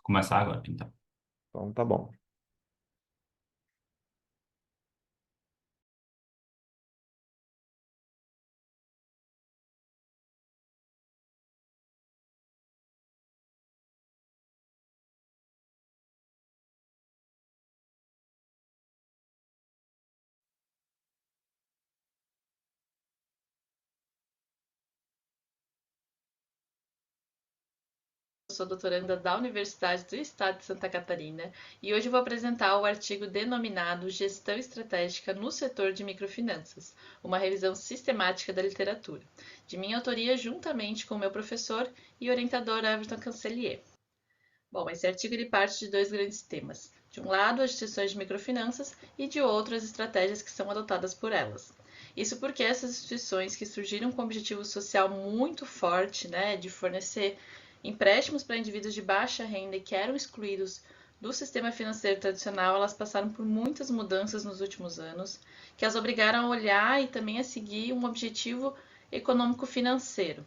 Começar agora, então. Então tá bom. Eu sou doutoranda da Universidade do Estado de Santa Catarina e hoje vou apresentar o artigo denominado Gestão Estratégica no Setor de Microfinanças, uma revisão sistemática da literatura, de minha autoria juntamente com o meu professor e orientador Everton Cancelier. Bom, esse artigo ele parte de dois grandes temas. De um lado, as instituições de microfinanças e de outro, as estratégias que são adotadas por elas. Isso porque essas instituições que surgiram com um objetivo social muito forte, né, de fornecer empréstimos para indivíduos de baixa renda e que eram excluídos do sistema financeiro tradicional, elas passaram por muitas mudanças nos últimos anos, que as obrigaram a olhar e também a seguir um objetivo econômico-financeiro.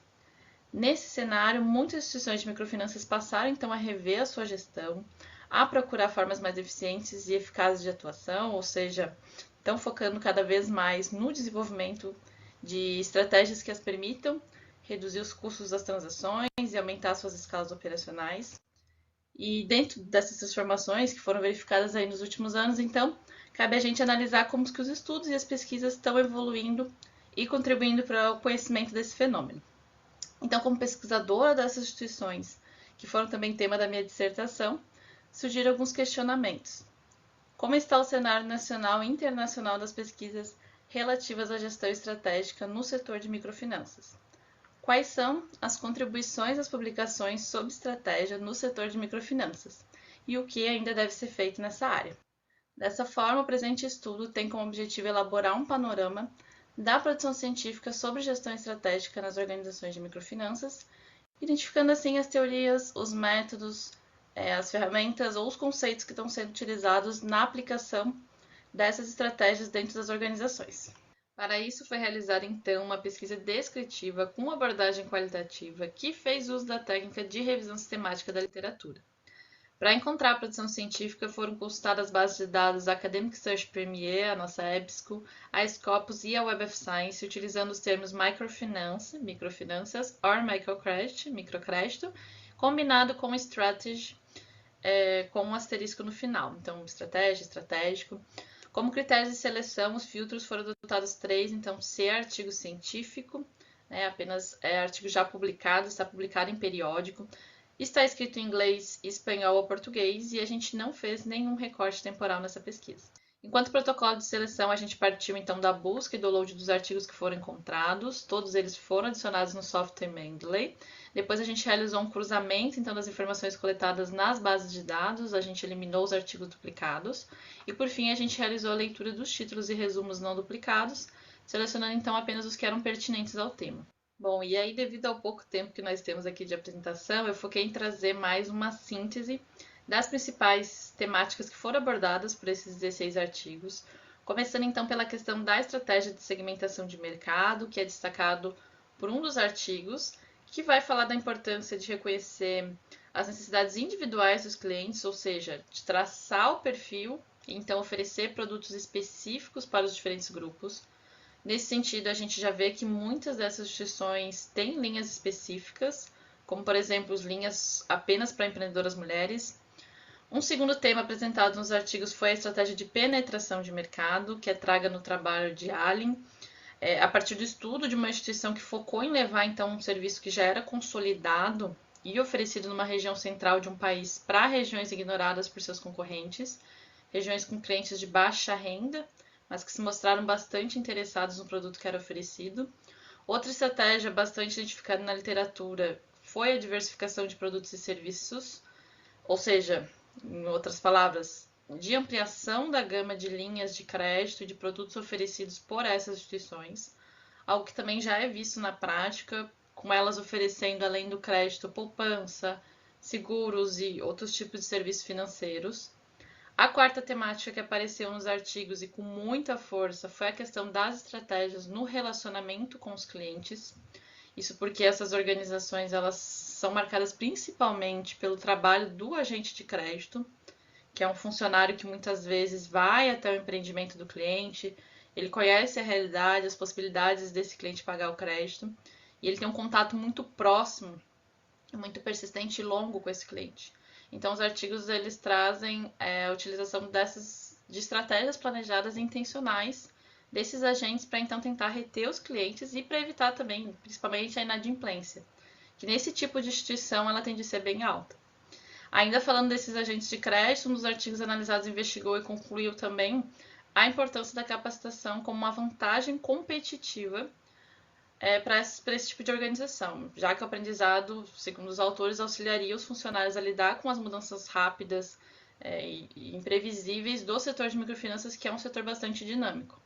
Nesse cenário, muitas instituições de microfinanças passaram então a rever a sua gestão, a procurar formas mais eficientes e eficazes de atuação, ou seja, estão focando cada vez mais no desenvolvimento de estratégias que as permitam reduzir os custos das transações e aumentar suas escalas operacionais. E dentro dessas transformações que foram verificadas aí nos últimos anos, então, cabe a gente analisar como que os estudos e as pesquisas estão evoluindo e contribuindo para o conhecimento desse fenômeno. Então, como pesquisadora dessas instituições, que foram também tema da minha dissertação, surgiram alguns questionamentos. Como está o cenário nacional e internacional das pesquisas relativas à gestão estratégica no setor de microfinanças? Quais são as contribuições das publicações sobre estratégia no setor de microfinanças? E o que ainda deve ser feito nessa área? Dessa forma, o presente estudo tem como objetivo elaborar um panorama da produção científica sobre gestão estratégica nas organizações de microfinanças, identificando assim as teorias, os métodos, as ferramentas ou os conceitos que estão sendo utilizados na aplicação dessas estratégias dentro das organizações. Para isso, foi realizada então uma pesquisa descritiva com abordagem qualitativa que fez uso da técnica de revisão sistemática da literatura. Para encontrar a produção científica, foram consultadas bases de dados Academic Search Premier, a nossa EBSCO, a Scopus e a Web of Science, utilizando os termos microfinance, microfinanças, or microcredit, microcrédito, combinado com strategy, com um asterisco no final. Então, estratégia, estratégico. Como critérios de seleção, os filtros foram adotados três, então, ser artigo científico, apenas artigo já publicado, está publicado em periódico, está escrito em inglês, espanhol ou português e a gente não fez nenhum recorte temporal nessa pesquisa. Enquanto protocolo de seleção, a gente partiu então da busca e do load dos artigos que foram encontrados, todos eles foram adicionados no software Mendeley. Depois a gente realizou um cruzamento então das informações coletadas nas bases de dados, a gente eliminou os artigos duplicados e por fim a gente realizou a leitura dos títulos e resumos não duplicados, selecionando então apenas os que eram pertinentes ao tema. Bom, e aí, devido ao pouco tempo que nós temos aqui de apresentação, eu foquei em trazer mais uma síntese das principais temáticas que foram abordadas por esses 16 artigos, começando então pela questão da estratégia de segmentação de mercado, que é destacado por um dos artigos, que vai falar da importância de reconhecer as necessidades individuais dos clientes, ou seja, de traçar o perfil e então oferecer produtos específicos para os diferentes grupos. Nesse sentido, a gente já vê que muitas dessas instituições têm linhas específicas, como por exemplo, as linhas apenas para empreendedoras mulheres. Um segundo tema apresentado nos artigos foi a estratégia de penetração de mercado, que é traga no trabalho de Allen, a partir do estudo de uma instituição que focou em levar então um serviço que já era consolidado e oferecido numa região central de um país para regiões ignoradas por seus concorrentes, regiões com clientes de baixa renda, mas que se mostraram bastante interessados no produto que era oferecido. Outra estratégia bastante identificada na literatura foi a diversificação de produtos e serviços, ou seja, em outras palavras, de ampliação da gama de linhas de crédito e de produtos oferecidos por essas instituições, algo que também já é visto na prática, com elas oferecendo, além do crédito, poupança, seguros e outros tipos de serviços financeiros. A quarta temática que apareceu nos artigos e com muita força foi a questão das estratégias no relacionamento com os clientes. Isso porque essas organizações elas são marcadas principalmente pelo trabalho do agente de crédito, que é um funcionário que muitas vezes vai até o empreendimento do cliente, ele conhece a realidade, as possibilidades desse cliente pagar o crédito, e ele tem um contato muito próximo, muito persistente e longo com esse cliente. Então, os artigos eles trazem a utilização de estratégias planejadas e intencionais desses agentes para então tentar reter os clientes e para evitar também, principalmente, a inadimplência, que nesse tipo de instituição ela tende a ser bem alta. Ainda falando desses agentes de crédito, um dos artigos analisados investigou e concluiu também a importância da capacitação como uma vantagem competitiva para esse tipo de organização, já que o aprendizado, segundo os autores, auxiliaria os funcionários a lidar com as mudanças rápidas e imprevisíveis do setor de microfinanças, que é um setor bastante dinâmico.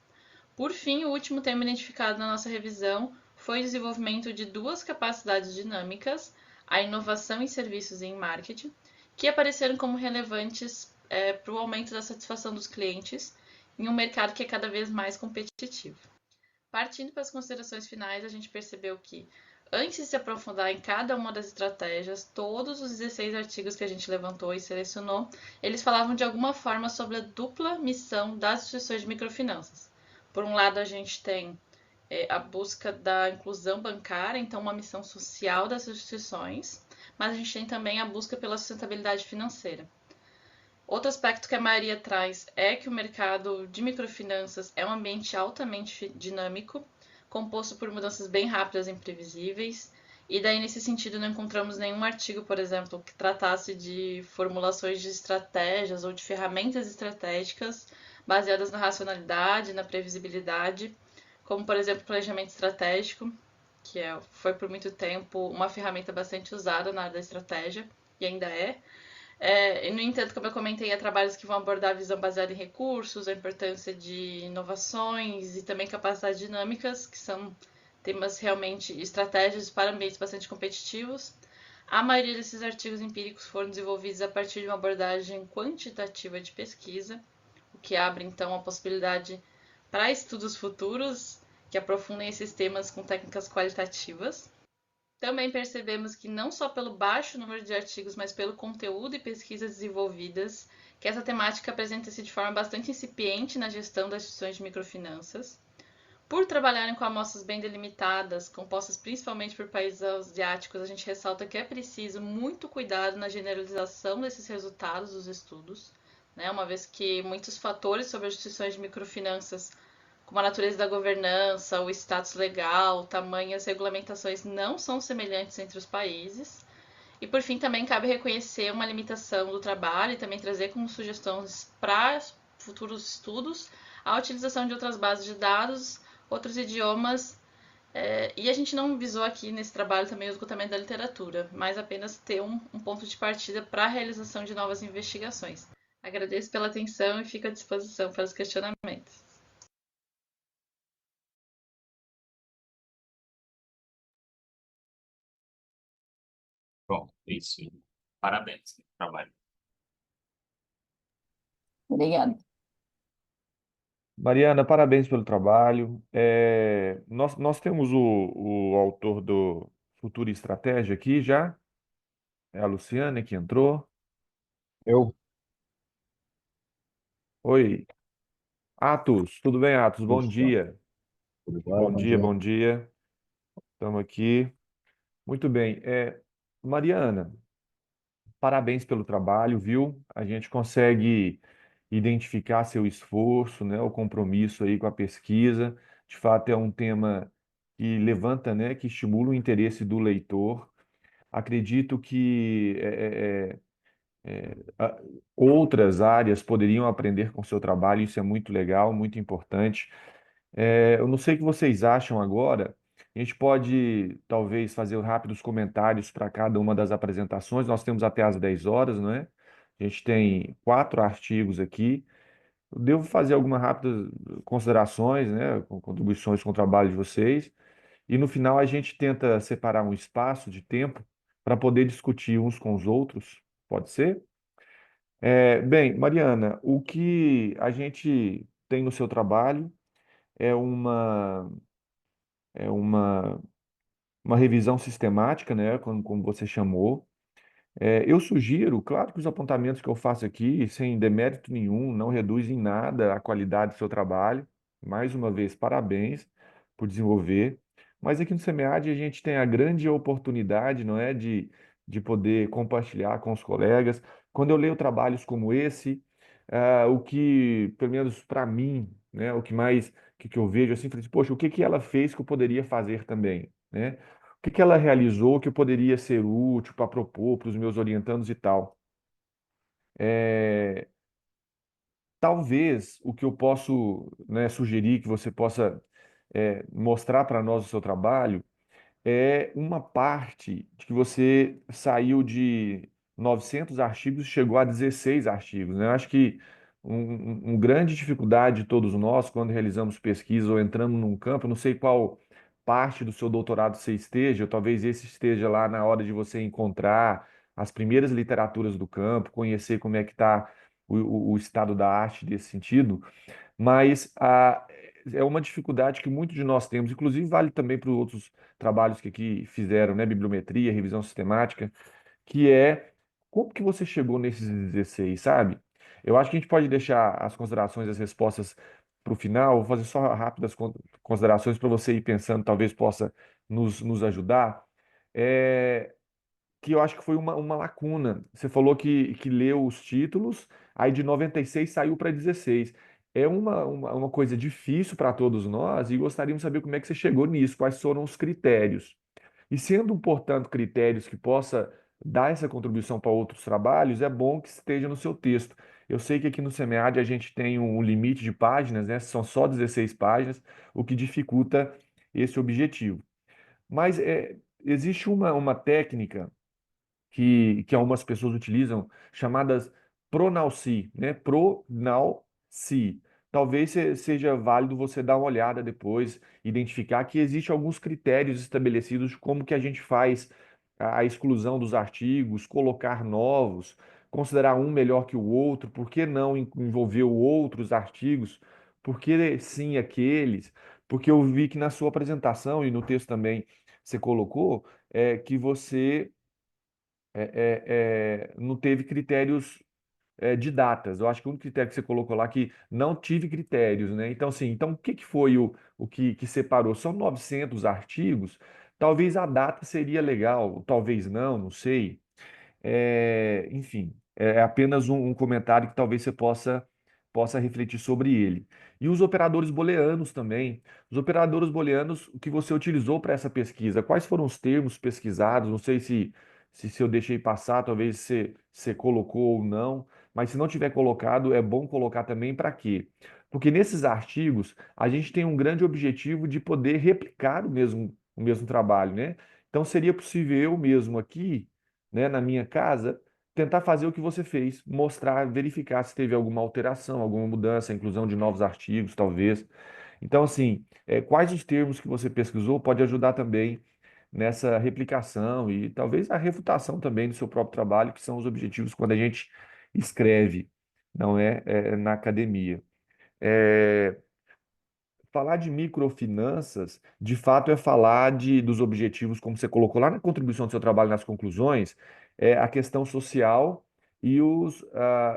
Por fim, o último tema identificado na nossa revisão foi o desenvolvimento de duas capacidades dinâmicas, a inovação em serviços e em marketing, que apareceram como relevantes para o aumento da satisfação dos clientes em um mercado que é cada vez mais competitivo. Partindo para as considerações finais, a gente percebeu que, antes de se aprofundar em cada uma das estratégias, todos os 16 artigos que a gente levantou e selecionou, eles falavam de alguma forma sobre a dupla missão das instituições de microfinanças. Por um lado, a gente tem a busca da inclusão bancária, então uma missão social das instituições, mas a gente tem também a busca pela sustentabilidade financeira. Outro aspecto que a maioria traz é que o mercado de microfinanças é um ambiente altamente dinâmico, composto por mudanças bem rápidas e imprevisíveis, e daí nesse sentido não encontramos nenhum artigo, por exemplo, que tratasse de formulações de estratégias ou de ferramentas estratégicas baseadas na racionalidade, na previsibilidade, como por exemplo o planejamento estratégico, que foi por muito tempo uma ferramenta bastante usada na área da estratégia e ainda é. No entanto, como eu comentei, há trabalhos que vão abordar a visão baseada em recursos, a importância de inovações e também capacidades dinâmicas, que são temas realmente estratégias para ambientes bastante competitivos. A maioria desses artigos empíricos foram desenvolvidos a partir de uma abordagem quantitativa de pesquisa, o que abre então a possibilidade para estudos futuros que aprofundem esses temas com técnicas qualitativas. Também percebemos que não só pelo baixo número de artigos, mas pelo conteúdo e pesquisas desenvolvidas, que essa temática apresenta-se de forma bastante incipiente na gestão das instituições de microfinanças. Por trabalharem com amostras bem delimitadas, compostas principalmente por países asiáticos, a gente ressalta que é preciso muito cuidado na generalização desses resultados dos estudos, né? Uma vez que muitos fatores sobre as instituições de microfinanças, como a natureza da governança, o status legal, o tamanho e as regulamentações não são semelhantes entre os países. E por fim, também cabe reconhecer uma limitação do trabalho e também trazer como sugestões para futuros estudos a utilização de outras bases de dados, outros idiomas. E a gente não visou aqui nesse trabalho também o esgotamento da literatura, mas apenas ter um ponto de partida para a realização de novas investigações. Agradeço pela atenção e fico à disposição para os questionamentos. Bom, é isso. Parabéns pelo trabalho. Obrigada. Mariana, parabéns pelo trabalho. Nós temos o autor do Futuro e Estratégia aqui já. É a Luciane que entrou. Eu, Oi, Atos, tudo bem, Atos? Bom isso, dia. tudo bem? Bom Bom dia, dia. bom dia. Estamos aqui. Muito bem. Mariana, parabéns pelo trabalho, viu? A gente consegue identificar seu esforço, né, o compromisso aí com a pesquisa. De fato, é um tema que levanta, né, que estimula o interesse do leitor. Acredito que outras áreas poderiam aprender com o seu trabalho, isso é muito legal, muito importante. Eu não sei o que vocês acham agora. A gente pode, talvez, fazer rápidos comentários para cada uma das apresentações. Nós temos até às 10 horas, não é? A gente tem 4 artigos aqui. Eu devo fazer algumas rápidas considerações, né, com contribuições com o trabalho de vocês. E no final a gente tenta separar um espaço de tempo para poder discutir uns com os outros. Pode ser? Bem, Mariana, o que a gente tem no seu trabalho é uma uma revisão sistemática, né, como você chamou. Eu sugiro, claro que os apontamentos que eu faço aqui, sem demérito nenhum, não reduzem em nada a qualidade do seu trabalho. Mais uma vez, parabéns por desenvolver. Mas aqui no SEMEAD a gente tem a grande oportunidade, não é, de poder compartilhar com os colegas. Quando eu leio trabalhos como esse, o que, pelo menos para mim, né, o que mais que eu vejo assim, falei assim, poxa, o que que ela fez que eu poderia fazer também, né? O que que ela realizou que eu poderia ser útil para propor para os meus orientandos e tal? É, talvez o que eu posso, né, sugerir que você possa mostrar para nós o seu trabalho é uma parte de que você saiu de 900 artigos e chegou a 16 artigos, né? Eu acho que uma grande dificuldade de todos nós, quando realizamos pesquisa ou entramos num campo, eu não sei qual parte do seu doutorado você esteja, ou talvez esse esteja lá na hora de você encontrar as primeiras literaturas do campo, conhecer como é que está o estado da arte desse sentido, mas é uma dificuldade que muitos de nós temos, inclusive vale também para os outros trabalhos que aqui fizeram, né? Bibliometria, revisão sistemática, que é como que você chegou nesses 16, sabe? Eu acho que a gente pode deixar as considerações, as respostas para o final, vou fazer só rápidas considerações para você ir pensando, talvez possa nos ajudar. É, que eu acho que foi uma lacuna. Você falou que leu os títulos, aí de 96 saiu para 16. É uma coisa difícil para todos nós e gostaríamos de saber como é que você chegou nisso, quais foram os critérios. E sendo, portanto, critérios que possa dar essa contribuição para outros trabalhos, é bom que esteja no seu texto. Eu sei que aqui no SEMEAD a gente tem um limite de páginas, né? São só 16 páginas, o que dificulta esse objetivo. Mas existe uma técnica que algumas pessoas utilizam, chamadas Pronalcy, né? Pronalcy. Talvez seja válido você dar uma olhada depois, identificar que existem alguns critérios estabelecidos de como que a gente faz a exclusão dos artigos, colocar novos, considerar um melhor que o outro, por que não envolver outros artigos, por que sim aqueles? Porque eu vi que na sua apresentação e no texto também você colocou que você não teve critérios de datas. Eu acho que o único critério que você colocou lá que não tive critérios, né? Então, assim, então o que que foi o que separou? São 900 artigos. Talvez a data seria legal, talvez não sei. Enfim, é apenas um comentário que talvez você possa refletir sobre ele. E os operadores booleanos também. Os operadores booleanos, o que você utilizou para essa pesquisa? Quais foram os termos pesquisados? Não sei se eu deixei passar, talvez você colocou ou não, mas se não tiver colocado, é bom colocar também para quê? Porque nesses artigos a gente tem um grande objetivo de poder replicar o mesmo trabalho, né? Então seria possível eu mesmo aqui, né, na minha casa, tentar fazer o que você fez, mostrar, verificar se teve alguma alteração, alguma mudança, inclusão de novos artigos, talvez. Então, assim, quais os termos que você pesquisou pode ajudar também nessa replicação e talvez a refutação também do seu próprio trabalho, que são os objetivos quando a gente escreve, não na academia. É, falar de microfinanças, de fato, é falar dos objetivos, como você colocou lá na contribuição do seu trabalho, nas conclusões, a questão social e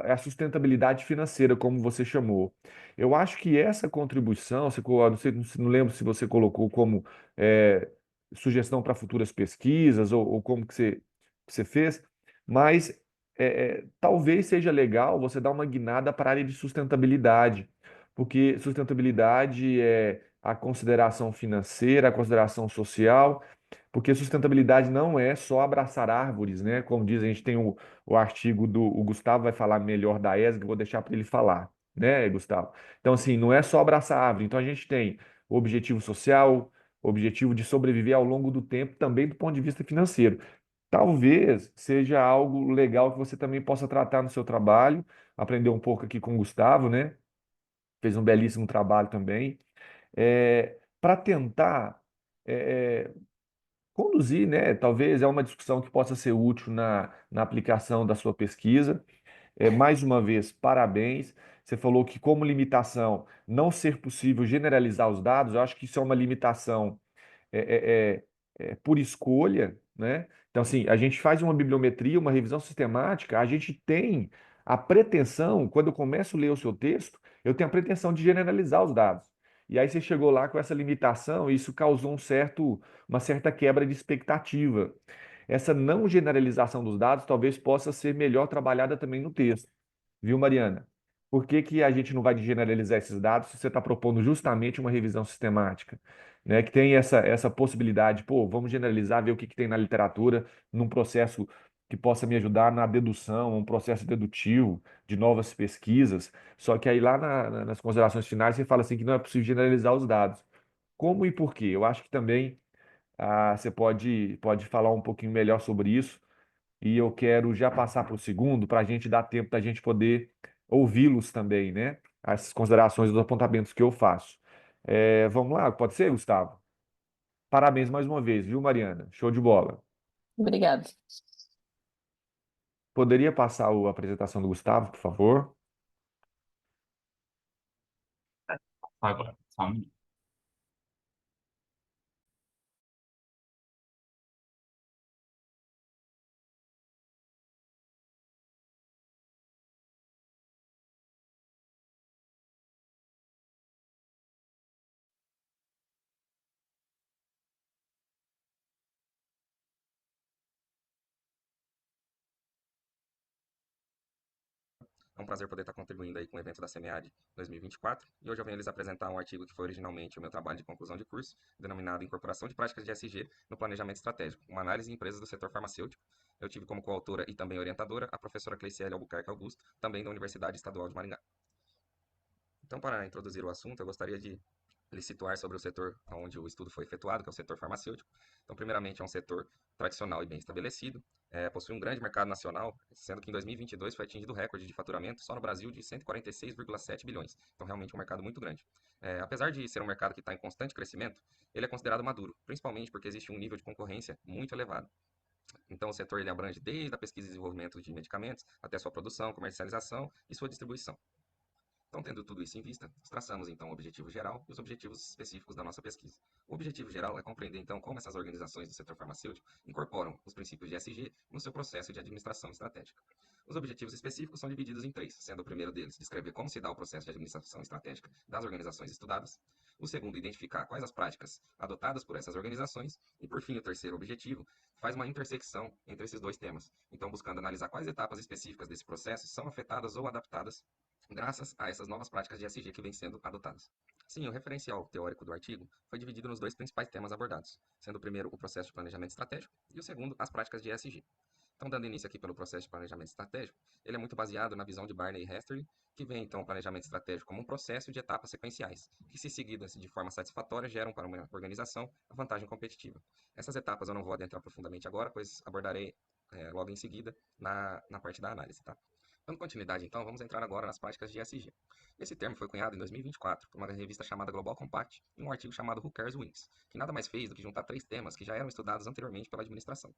a sustentabilidade financeira, como você chamou. Eu acho que essa contribuição, não sei, não lembro se você colocou como é, sugestão para futuras pesquisas ou como que você fez, mas talvez seja legal você dar uma guinada para a área de sustentabilidade porque sustentabilidade é a consideração financeira, a consideração social, porque sustentabilidade não é só abraçar árvores, né? Como diz, a gente tem o artigo o Gustavo vai falar melhor da ESG, eu vou deixar para ele falar, né, Gustavo? Então, assim, não é só abraçar árvore. Então, a gente tem o objetivo social, o objetivo de sobreviver ao longo do tempo, também do ponto de vista financeiro. Talvez seja algo legal que você também possa tratar no seu trabalho, aprender um pouco aqui com o Gustavo, né? Fez um belíssimo trabalho também, para tentar conduzir, né? Talvez é uma discussão que possa ser útil na aplicação da sua pesquisa. Mais uma vez, parabéns. Você falou que, como limitação, não ser possível generalizar os dados, eu acho que isso é uma limitação por escolha, né? Então, assim, a gente faz uma bibliometria, uma revisão sistemática, a gente tem a pretensão, quando eu começo a ler o seu texto, eu tenho a pretensão de generalizar os dados. E aí você chegou lá com essa limitação, e isso causou uma certa quebra de expectativa. Essa não generalização dos dados talvez possa ser melhor trabalhada também no texto, viu, Mariana? Por que que a gente não vai generalizar esses dados se você está propondo justamente uma revisão sistemática, né? Que tem essa possibilidade, pô, vamos generalizar, ver o que que tem na literatura, num processo que possa me ajudar na dedução, um processo dedutivo de novas pesquisas. Só que aí lá nas considerações finais você fala assim que não é possível generalizar os dados. Como e por quê? Eu acho que também você pode falar um pouquinho melhor sobre isso e eu quero já passar para o segundo para a gente dar tempo da gente poder ouvi-los também, né? As considerações dos apontamentos que eu faço. Vamos lá, pode ser, Gustavo? Parabéns mais uma vez, viu, Mariana? Show de bola. Obrigada. Poderia passar a apresentação do Gustavo, por favor? Agora, só um minuto. É um prazer poder estar contribuindo aí com o evento da SEMEAD 2024 e hoje eu venho lhes apresentar um artigo que foi originalmente o meu trabalho de conclusão de curso, denominado Incorporação de Práticas de ESG no Planejamento Estratégico, uma análise de empresas do setor farmacêutico. Eu tive como coautora e também orientadora a professora Cleiciele Albuquerque Augusto, também da Universidade Estadual de Maringá. Então, para introduzir o assunto, eu gostaria de lhe situar sobre o setor onde o estudo foi efetuado, que é o setor farmacêutico. Então, primeiramente, é um setor tradicional e bem estabelecido, possui um grande mercado nacional, sendo que em 2022 foi atingido o recorde de faturamento só no Brasil de 146,7 bilhões. Então, realmente um mercado muito grande. Apesar de ser um mercado que está em constante crescimento, ele é considerado maduro, principalmente porque existe um nível de concorrência muito elevado. Então, o setor ele abrange desde a pesquisa e desenvolvimento de medicamentos até sua produção, comercialização e sua distribuição. Então, tendo tudo isso em vista, traçamos então o objetivo geral e os objetivos específicos da nossa pesquisa. O objetivo geral é compreender então como essas organizações do setor farmacêutico incorporam os princípios de ESG no seu processo de administração estratégica. Os objetivos específicos são divididos em três, sendo o primeiro deles descrever como se dá o processo de administração estratégica das organizações estudadas, o segundo, identificar quais as práticas adotadas por essas organizações, e por fim, o terceiro objetivo faz uma intersecção entre esses dois temas, então buscando analisar quais etapas específicas desse processo são afetadas ou adaptadas graças a essas novas práticas de ESG que vêm sendo adotadas. Sim, o referencial teórico do artigo foi dividido nos dois principais temas abordados, sendo o primeiro o processo de planejamento estratégico e o segundo as práticas de ESG. Então, dando início aqui pelo processo de planejamento estratégico, ele é muito baseado na visão de Barney e Hesterly, que vê então o planejamento estratégico como um processo de etapas sequenciais, que se seguidas de forma satisfatória geram para uma organização a vantagem competitiva. Essas etapas eu não vou adentrar profundamente agora, pois abordarei logo em seguida na parte da análise, tá? Dando continuidade, então, vamos entrar agora nas práticas de ESG. Esse termo foi cunhado em 2024 por uma revista chamada Global Compact e um artigo chamado Who Cares Wins, que nada mais fez do que juntar três temas que já eram estudados anteriormente pela administração,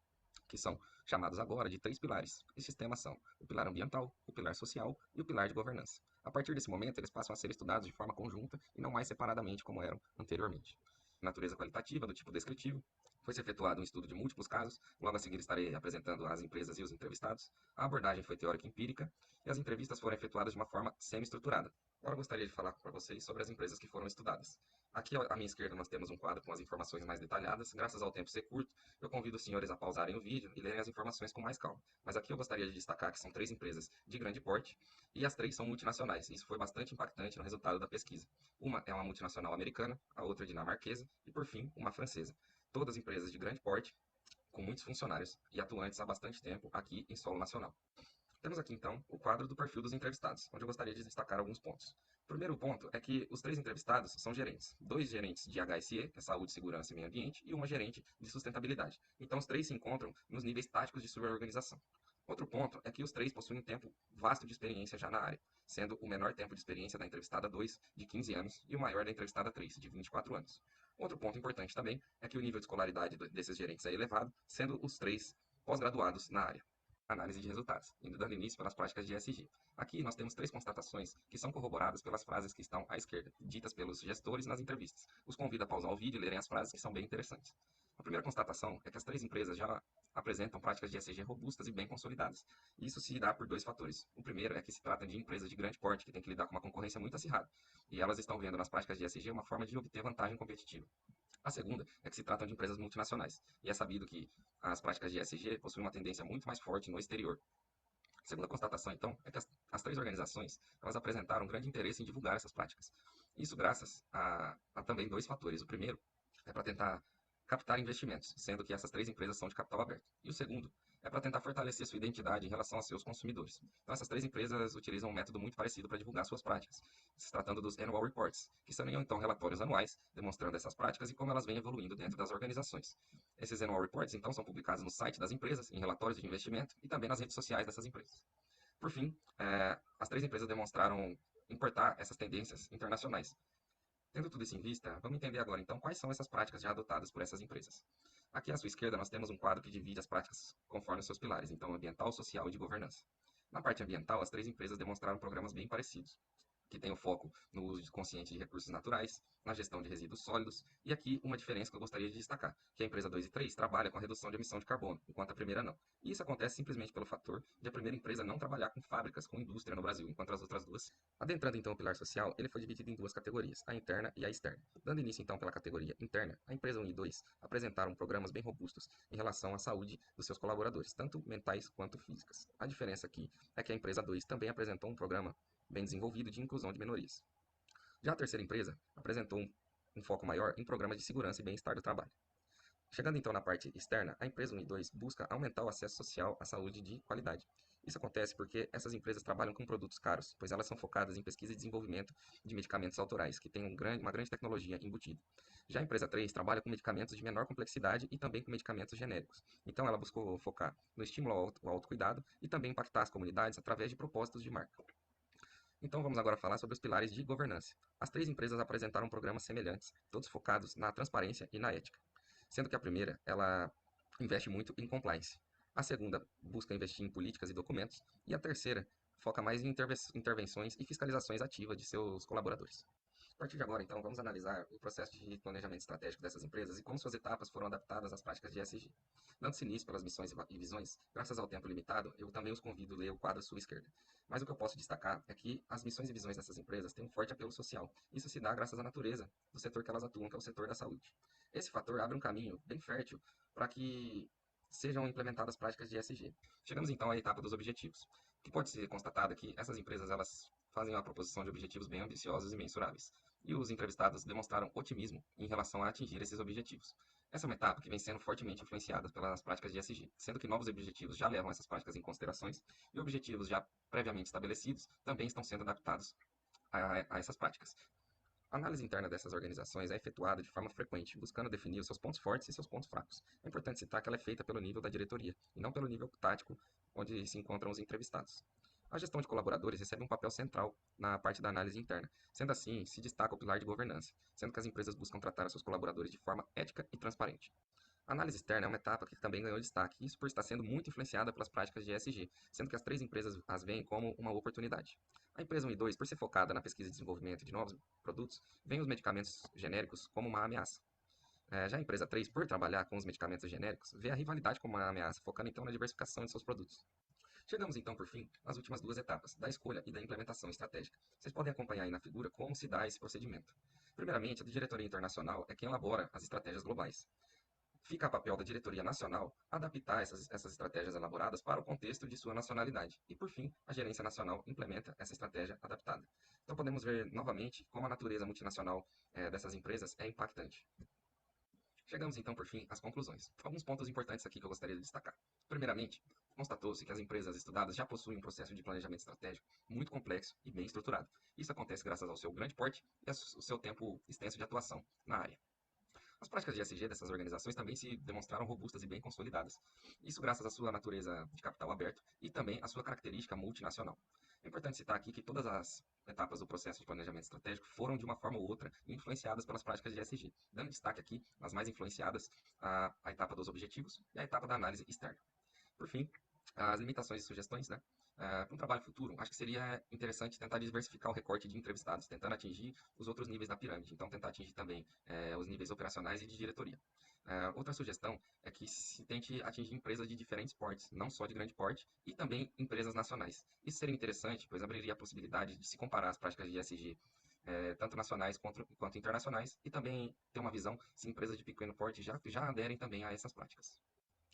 que são chamados agora de três pilares. Esses temas são o pilar ambiental, o pilar social e o pilar de governança. A partir desse momento, eles passam a ser estudados de forma conjunta e não mais separadamente como eram anteriormente. Natureza qualitativa, do tipo descritivo. Foi-se efetuado um estudo de múltiplos casos, logo a seguir estarei apresentando as empresas e os entrevistados. A abordagem foi teórica e empírica, e as entrevistas foram efetuadas de uma forma semi-estruturada. Agora eu gostaria de falar para vocês sobre as empresas que foram estudadas. Aqui à minha esquerda nós temos um quadro com as informações mais detalhadas. Graças ao tempo ser curto, eu convido os senhores a pausarem o vídeo e lerem as informações com mais calma. Mas aqui eu gostaria de destacar que são três empresas de grande porte e as três são multinacionais. Isso foi bastante impactante no resultado da pesquisa. Uma é uma multinacional americana, a outra dinamarquesa e, por fim, uma francesa. Todas empresas de grande porte, com muitos funcionários e atuantes há bastante tempo aqui em solo nacional. Temos aqui então o quadro do perfil dos entrevistados, onde eu gostaria de destacar alguns pontos. O primeiro ponto é que os três entrevistados são gerentes. Dois gerentes de HSE, que é Saúde, Segurança e Meio Ambiente, e uma gerente de Sustentabilidade. Então os três se encontram nos níveis táticos de sua organização. Outro ponto é que os três possuem um tempo vasto de experiência já na área, sendo o menor tempo de experiência da entrevistada 2, de 15 anos, e o maior da entrevistada 3, de 24 anos. Outro ponto importante também é que o nível de escolaridade desses gerentes é elevado, sendo os três pós-graduados na área. Análise de resultados, dando início pelas práticas de ESG. Aqui nós temos três constatações que são corroboradas pelas frases que estão à esquerda, ditas pelos gestores nas entrevistas. Os convido a pausar o vídeo e lerem as frases que são bem interessantes. A primeira constatação é que as três empresas já apresentam práticas de ESG robustas e bem consolidadas. Isso se dá por dois fatores. O primeiro é que se trata de empresas de grande porte que têm que lidar com uma concorrência muito acirrada, e elas estão vendo nas práticas de ESG uma forma de obter vantagem competitiva. A segunda é que se tratam de empresas multinacionais, e é sabido que as práticas de ESG possuem uma tendência muito mais forte no exterior. A segunda constatação, então, é que as três organizações elas apresentaram grande interesse em divulgar essas práticas. Isso graças a também dois fatores. O primeiro é para tentar captar investimentos, sendo que essas três empresas são de capital aberto. E o segundo é para tentar fortalecer sua identidade em relação aos seus consumidores. Então, essas três empresas utilizam um método muito parecido para divulgar suas práticas, se tratando dos Annual Reports, que seriam então relatórios anuais demonstrando essas práticas e como elas vêm evoluindo dentro das organizações. Esses Annual Reports, então, são publicados no site das empresas, em relatórios de investimento e também nas redes sociais dessas empresas. Por fim, as três empresas demonstraram importar essas tendências internacionais. Tendo tudo isso em vista, vamos entender agora então quais são essas práticas já adotadas por essas empresas. Aqui à sua esquerda nós temos um quadro que divide as práticas conforme os seus pilares, então ambiental, social e de governança. Na parte ambiental, as três empresas demonstraram programas bem parecidos, que tem o foco no uso consciente de recursos naturais, na gestão de resíduos sólidos, e aqui uma diferença que eu gostaria de destacar, que a empresa 2 e 3 trabalha com a redução de emissão de carbono, enquanto a primeira não. E isso acontece simplesmente pelo fator de a primeira empresa não trabalhar com fábricas, com indústria no Brasil, enquanto as outras duas. Adentrando então o pilar social, ele foi dividido em duas categorias, a interna e a externa. Dando início então pela categoria interna, a empresa 1 e 2 apresentaram programas bem robustos em relação à saúde dos seus colaboradores, tanto mentais quanto físicas. A diferença aqui é que a empresa 2 também apresentou um programa bem desenvolvido de inclusão de minorias. Já a terceira empresa apresentou um foco maior em programas de segurança e bem-estar do trabalho. Chegando então na parte externa, a empresa 1 e 2 busca aumentar o acesso social à saúde de qualidade. Isso acontece porque essas empresas trabalham com produtos caros, pois elas são focadas em pesquisa e desenvolvimento de medicamentos autorais, que têm uma grande tecnologia embutida. Já a empresa 3 trabalha com medicamentos de menor complexidade e também com medicamentos genéricos. Então ela buscou focar no estímulo ao autocuidado e também impactar as comunidades através de propósitos de marca. Então vamos agora falar sobre os pilares de governança. As três empresas apresentaram programas semelhantes, todos focados na transparência e na ética. Sendo que a primeira, ela investe muito em compliance. A segunda busca investir em políticas e documentos. E a terceira foca mais em intervenções e fiscalizações ativas de seus colaboradores. A partir de agora, então, vamos analisar o processo de planejamento estratégico dessas empresas e como suas etapas foram adaptadas às práticas de ESG. Dando-se início pelas missões e visões, graças ao tempo limitado, eu também os convido a ler o quadro à sua esquerda. Mas o que eu posso destacar é que as missões e visões dessas empresas têm um forte apelo social. Isso se dá graças à natureza do setor que elas atuam, que é o setor da saúde. Esse fator abre um caminho bem fértil para que sejam implementadas práticas de ESG. Chegamos então à etapa dos objetivos. O que pode ser constatado é que essas empresas elas fazem uma proposição de objetivos bem ambiciosos e mensuráveis. E os entrevistados demonstraram otimismo em relação a atingir esses objetivos. Essa é uma etapa que vem sendo fortemente influenciada pelas práticas de ESG, sendo que novos objetivos já levam essas práticas em considerações e objetivos já previamente estabelecidos também estão sendo adaptados a essas práticas. A análise interna dessas organizações é efetuada de forma frequente, buscando definir os seus pontos fortes e seus pontos fracos. É importante citar que ela é feita pelo nível da diretoria, e não pelo nível tático, onde se encontram os entrevistados. A gestão de colaboradores recebe um papel central na parte da análise interna. Sendo assim, se destaca o pilar de governança, sendo que as empresas buscam tratar os seus colaboradores de forma ética e transparente. A análise externa é uma etapa que também ganhou destaque, isso por estar sendo muito influenciada pelas práticas de ESG, sendo que as três empresas as veem como uma oportunidade. A empresa 1 e 2, por ser focada na pesquisa e desenvolvimento de novos produtos, veem os medicamentos genéricos como uma ameaça. Já a empresa 3, por trabalhar com os medicamentos genéricos, vê a rivalidade como uma ameaça, focando então na diversificação de seus produtos. Chegamos então, por fim, às últimas duas etapas, da escolha e da implementação estratégica. Vocês podem acompanhar aí na figura como se dá esse procedimento. Primeiramente, a diretoria internacional é quem elabora as estratégias globais. Fica a papel da diretoria nacional adaptar essas estratégias elaboradas para o contexto de sua nacionalidade. E, por fim, a gerência nacional implementa essa estratégia adaptada. Então, podemos ver novamente como a natureza multinacional dessas empresas é impactante. Chegamos então, por fim, às conclusões. Alguns pontos importantes aqui que eu gostaria de destacar. Primeiramente, constatou-se que as empresas estudadas já possuem um processo de planejamento estratégico muito complexo e bem estruturado. Isso acontece graças ao seu grande porte e ao seu tempo extenso de atuação na área. As práticas de ESG dessas organizações também se demonstraram robustas e bem consolidadas. Isso graças à sua natureza de capital aberto e também à sua característica multinacional. É importante citar aqui que todas as etapas do processo de planejamento estratégico foram, de uma forma ou outra, influenciadas pelas práticas de ESG, dando destaque aqui, as mais influenciadas, a etapa dos objetivos e a etapa da análise externa. Por fim, as limitações e sugestões, né? Para um trabalho futuro, acho que seria interessante tentar diversificar o recorte de entrevistados, tentando atingir os outros níveis da pirâmide. Então, tentar atingir também os níveis operacionais e de diretoria. Outra sugestão é que se tente atingir empresas de diferentes portes, não só de grande porte, e também empresas nacionais. Isso seria interessante, pois abriria a possibilidade de se comparar as práticas de ESG, tanto nacionais quanto internacionais, e também ter uma visão se empresas de pequeno porte já aderem também a essas práticas.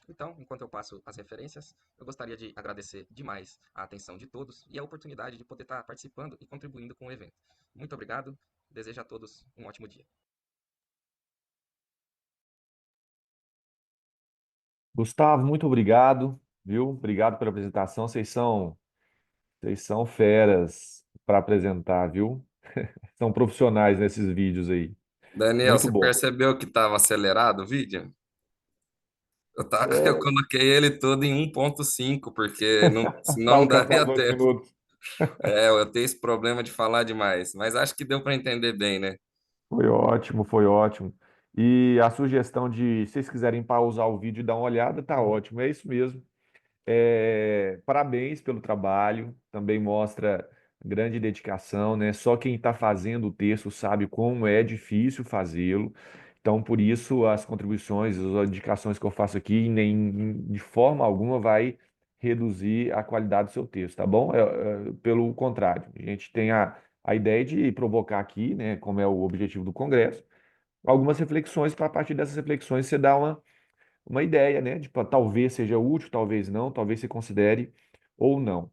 Então, enquanto eu passo as referências, eu gostaria de agradecer demais a atenção de todos e a oportunidade de poder estar participando e contribuindo com o evento. Muito obrigado, desejo a todos um ótimo dia. Gustavo, muito obrigado, viu? Obrigado pela apresentação. Vocês são feras para apresentar, viu? São profissionais nesses vídeos aí. Daniel, Muito você bom. percebeu que estava acelerado o vídeo? Eu É, coloquei ele todo em 1.5, porque senão para não alcançar daria os dois tempo. minutos. Eu tenho esse problema de falar demais, mas acho que deu para entender bem, né? Foi ótimo, foi ótimo. E a sugestão de, se vocês quiserem pausar o vídeo e dar uma olhada, tá ótimo. É isso mesmo. Parabéns pelo trabalho, também mostra grande dedicação, né? Só quem está fazendo o texto sabe como é difícil fazê-lo. Então, por isso, as contribuições, as indicações que eu faço aqui, nem de forma alguma vai reduzir a qualidade do seu texto, tá bom? Pelo contrário, a gente tem a ideia de provocar aqui, né, como é o objetivo do Congresso, algumas reflexões, para a partir dessas reflexões você dar uma ideia, né? De talvez seja útil, talvez não, talvez você considere ou não.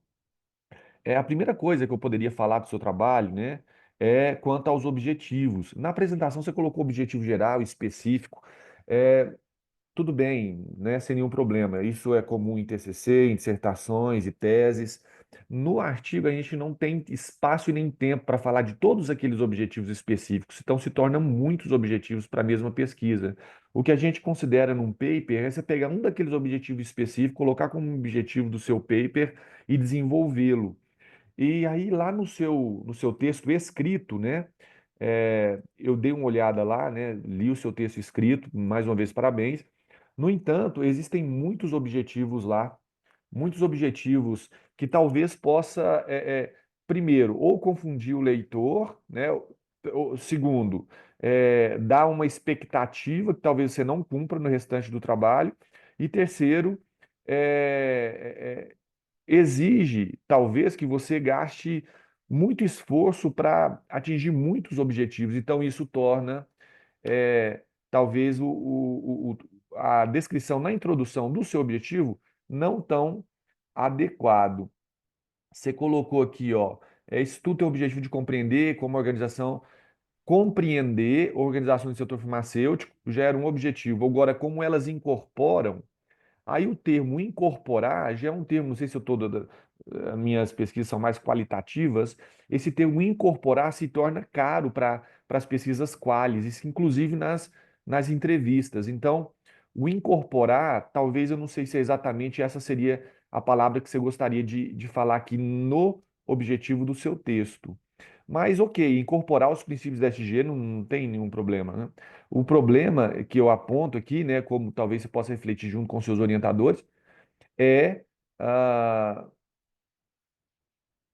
A primeira coisa que eu poderia falar do seu trabalho, né, é quanto aos objetivos. Na apresentação você colocou objetivo geral, específico. É, tudo bem, né, sem nenhum problema. Isso é comum em TCC, em dissertações e teses. No artigo, a gente não tem espaço e nem tempo para falar de todos aqueles objetivos específicos, então se tornam muitos objetivos para a mesma pesquisa. O que a gente considera num paper é você pegar um daqueles objetivos específicos, colocar como objetivo do seu paper e desenvolvê-lo. E aí, lá no seu texto escrito, né? Eu dei uma olhada lá, né? Li o seu texto escrito, mais uma vez, parabéns. No entanto, existem muitos objetivos lá, muitos objetivos que talvez possa, primeiro, ou confundir o leitor, né? Segundo, dar uma expectativa que talvez você não cumpra no restante do trabalho. E terceiro, exige, talvez, que você gaste muito esforço para atingir muitos objetivos. Então, isso torna, talvez, a descrição na introdução do seu objetivo não tão adequado. Você colocou aqui, ó, estudo tem o objetivo de compreender como a organização, compreender organizações do setor farmacêutico já era um objetivo. Agora, como elas incorporam. Aí o termo incorporar já é um termo, não sei se eu estou. Minhas pesquisas são mais qualitativas. Esse termo incorporar se torna caro para as pesquisas qualis, isso inclusive nas entrevistas. Então, o incorporar, talvez eu não sei se é exatamente essa seria a palavra que você gostaria de falar aqui no objetivo do seu texto. Mas, ok, incorporar os princípios da SG não tem nenhum problema, né? O problema que eu aponto aqui, né, como talvez você possa refletir junto com seus orientadores, é a,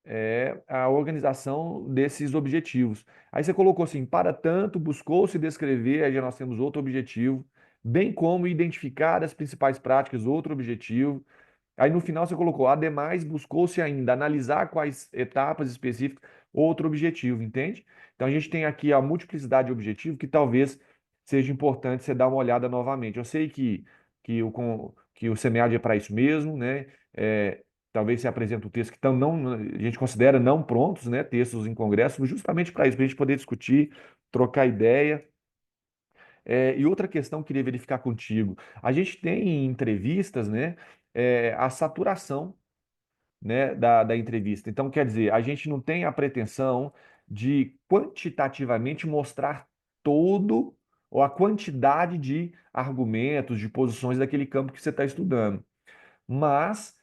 é a organização desses objetivos. Aí você colocou assim, para tanto, buscou-se descrever, aí já nós temos outro objetivo, bem como identificar as principais práticas, outro objetivo. Aí no final você colocou, ademais, buscou-se ainda analisar quais etapas específicas, outro objetivo, entende? Então a gente tem aqui a multiplicidade de objetivo que talvez seja importante você dar uma olhada novamente. Eu sei que o SEMEAD é para isso mesmo, né? Talvez você apresente o texto que não, a gente considera não prontos, né? Textos em congresso, justamente para isso, para a gente poder discutir, trocar ideia. E outra questão que eu queria verificar contigo. A gente tem em entrevistas, né, a saturação, né, da entrevista. Então, quer dizer, a gente não tem a pretensão de quantitativamente mostrar todo ou a quantidade de argumentos, de posições daquele campo que você está estudando, mas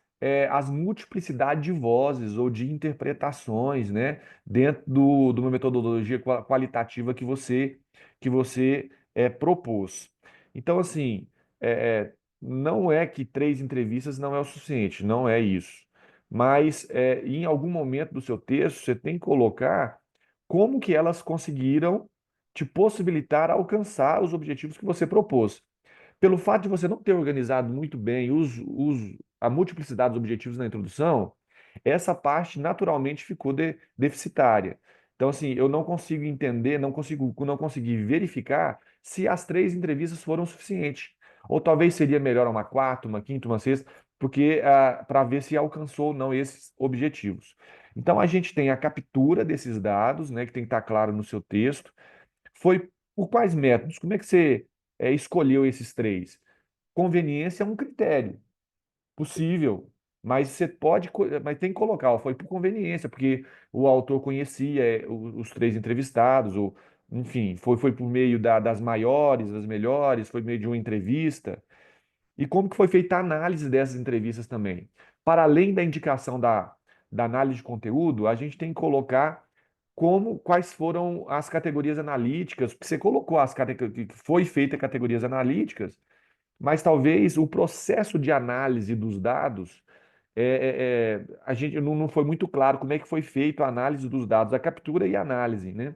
as multiplicidades de vozes ou de interpretações, né, dentro de uma metodologia qualitativa que você propôs. Então, assim, não é que 3 entrevistas não é o suficiente, não é isso. mas em algum momento do seu texto você tem que colocar como que elas conseguiram te possibilitar alcançar os objetivos que você propôs. Pelo fato de você não ter organizado muito bem a multiplicidade dos objetivos na introdução, essa parte naturalmente ficou deficitária. Então, assim, eu não consigo entender, não consegui verificar se as 3 entrevistas foram suficientes. Ou talvez seria melhor uma quarta, uma quinta, uma sexta, porque para ver se alcançou ou não esses objetivos. Então, a gente tem a captura desses dados, né, que tem que estar claro no seu texto. Foi por quais métodos? Como é que você escolheu esses 3? Conveniência é um critério possível, mas você pode, mas tem que colocar, ó, foi por conveniência, porque o autor conhecia os 3 entrevistados, ou, enfim, foi por meio das maiores, das melhores, foi por meio de uma entrevista. E como que foi feita a análise dessas entrevistas também? Para além da indicação da análise de conteúdo, a gente tem que colocar quais foram as categorias analíticas, porque você colocou que foi feita categorias analíticas, mas talvez o processo de análise dos dados, a gente não foi muito claro como é que foi feita a análise dos dados, a captura e a análise, né?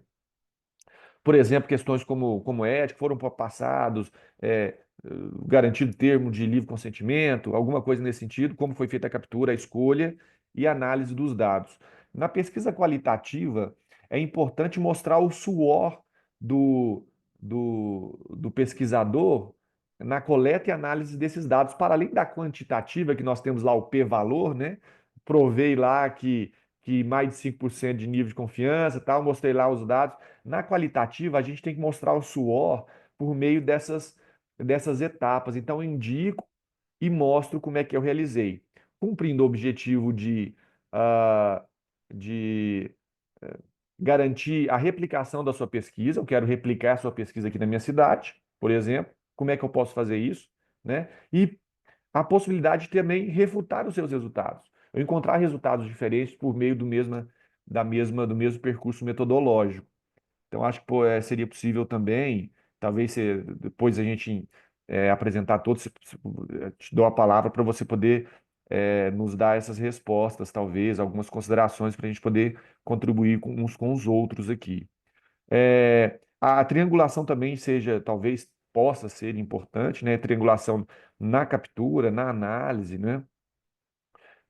Por exemplo, questões como ética foram passados, garantido termo de livre consentimento, alguma coisa nesse sentido, como foi feita a captura, a escolha e a análise dos dados. Na pesquisa qualitativa, é importante mostrar o suor do pesquisador na coleta e análise desses dados, para além da quantitativa, que nós temos lá o p-valor, né? Provei lá que mais de 5% de nível de confiança, tal, mostrei lá os dados. Na qualitativa, a gente tem que mostrar o suor por meio dessas etapas. Então, eu indico e mostro como é que eu realizei, cumprindo o objetivo ah, de garantir a replicação da sua pesquisa. Eu quero replicar a sua pesquisa aqui na minha cidade, por exemplo. Como é que eu posso fazer isso? Né? E a possibilidade de também refutar os seus resultados. Eu encontrar resultados diferentes por meio do mesmo percurso metodológico. Então, acho que pô, seria possível também, talvez depois a gente apresentar todos, te dou a palavra para você poder nos dar essas respostas, talvez, algumas considerações para a gente poder contribuir uns com os outros aqui. A triangulação também talvez possa ser importante, né? Triangulação na captura, na análise, né?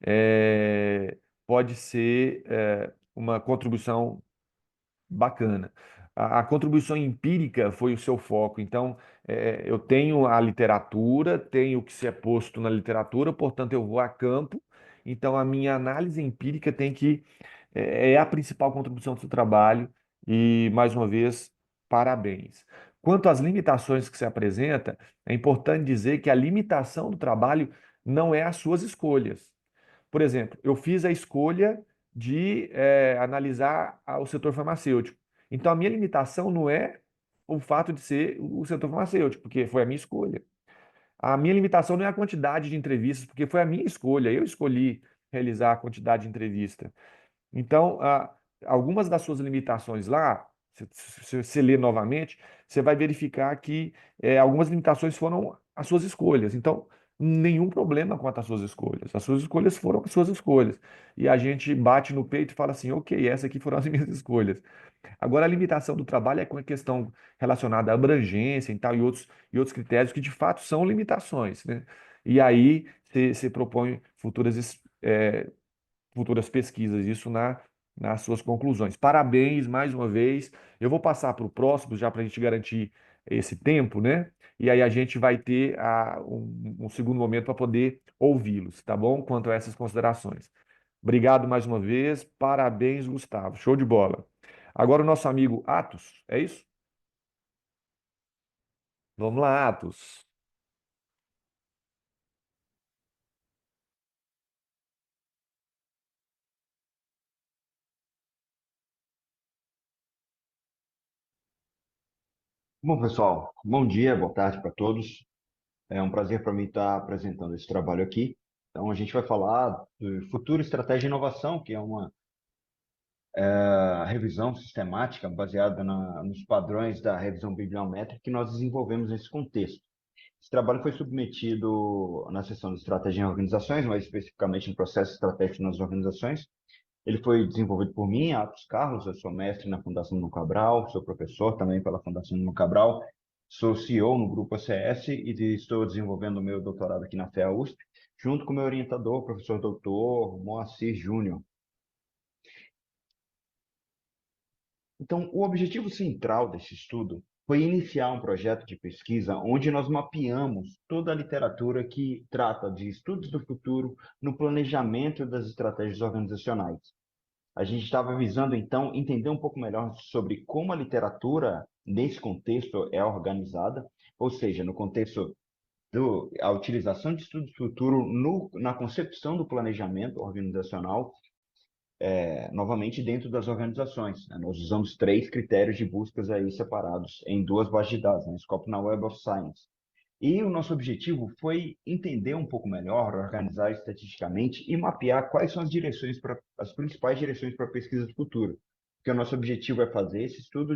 É, pode ser uma contribuição bacana. A contribuição empírica foi o seu foco. Então, eu tenho a literatura, tenho o que se é posto na literatura, portanto, eu vou a campo. Então, a minha análise empírica é a principal contribuição do seu trabalho. E, mais uma vez, parabéns. Quanto às limitações que se apresenta, é importante dizer que a limitação do trabalho não é as suas escolhas. Por exemplo, eu fiz a escolha de analisar o setor farmacêutico. Então, a minha limitação não é o fato de ser o setor farmacêutico, porque foi a minha escolha. A minha limitação não é a quantidade de entrevistas, porque foi a minha escolha. Eu escolhi realizar a quantidade de entrevista. Então, algumas das suas limitações lá, se você ler novamente, você vai verificar que algumas limitações foram as suas escolhas. Então, nenhum problema quanto às suas escolhas. As suas escolhas foram as suas escolhas. E a gente bate no peito e fala assim, ok, essas aqui foram as minhas escolhas. Agora, a limitação do trabalho é com a questão relacionada à abrangência e tal, e outros critérios que de fato são limitações, né? E aí você propõe futuras pesquisas, isso nas suas conclusões. Parabéns mais uma vez. Eu vou passar para o próximo, já para a gente garantir esse tempo, né? E aí a gente vai ter um segundo momento para poder ouvi-los, tá bom? Quanto a essas considerações. Obrigado mais uma vez. Parabéns, Gustavo. Show de bola. Agora o nosso amigo Atos, é isso? Vamos lá, Atos. Bom, pessoal, bom dia, boa tarde para todos. É um prazer para mim estar apresentando esse trabalho aqui. Então, a gente vai falar de Futuro Estratégia e Inovação, que é uma revisão sistemática baseada nos padrões da revisão bibliométrica que nós desenvolvemos nesse contexto. Esse trabalho foi submetido na seção de estratégia em organizações, mais especificamente no processo estratégico nas organizações. Ele foi desenvolvido por mim, Atos Carlos, eu sou mestre na Fundação Nuno Cabral, sou professor também pela Fundação Nuno Cabral, sou CEO no Grupo ACS e estou desenvolvendo o meu doutorado aqui na FEA USP, junto com meu orientador, professor doutor Moacir Júnior. Então, o objetivo central desse estudo foi iniciar um projeto de pesquisa onde nós mapeamos toda a literatura que trata de estudos do futuro no planejamento das estratégias organizacionais. A gente estava visando, então, entender um pouco melhor sobre como a literatura, nesse contexto, é organizada, ou seja, no contexto da utilização de estudos do futuro na concepção do planejamento organizacional, novamente dentro das organizações, né? Nós usamos 3 critérios de buscas aí separados em 2 bases de dados, né? Scope na Web of Science. E o nosso objetivo foi entender um pouco melhor, organizar estatisticamente e mapear quais são as principais direções para a pesquisa do futuro. Porque o nosso objetivo é fazer esse estudo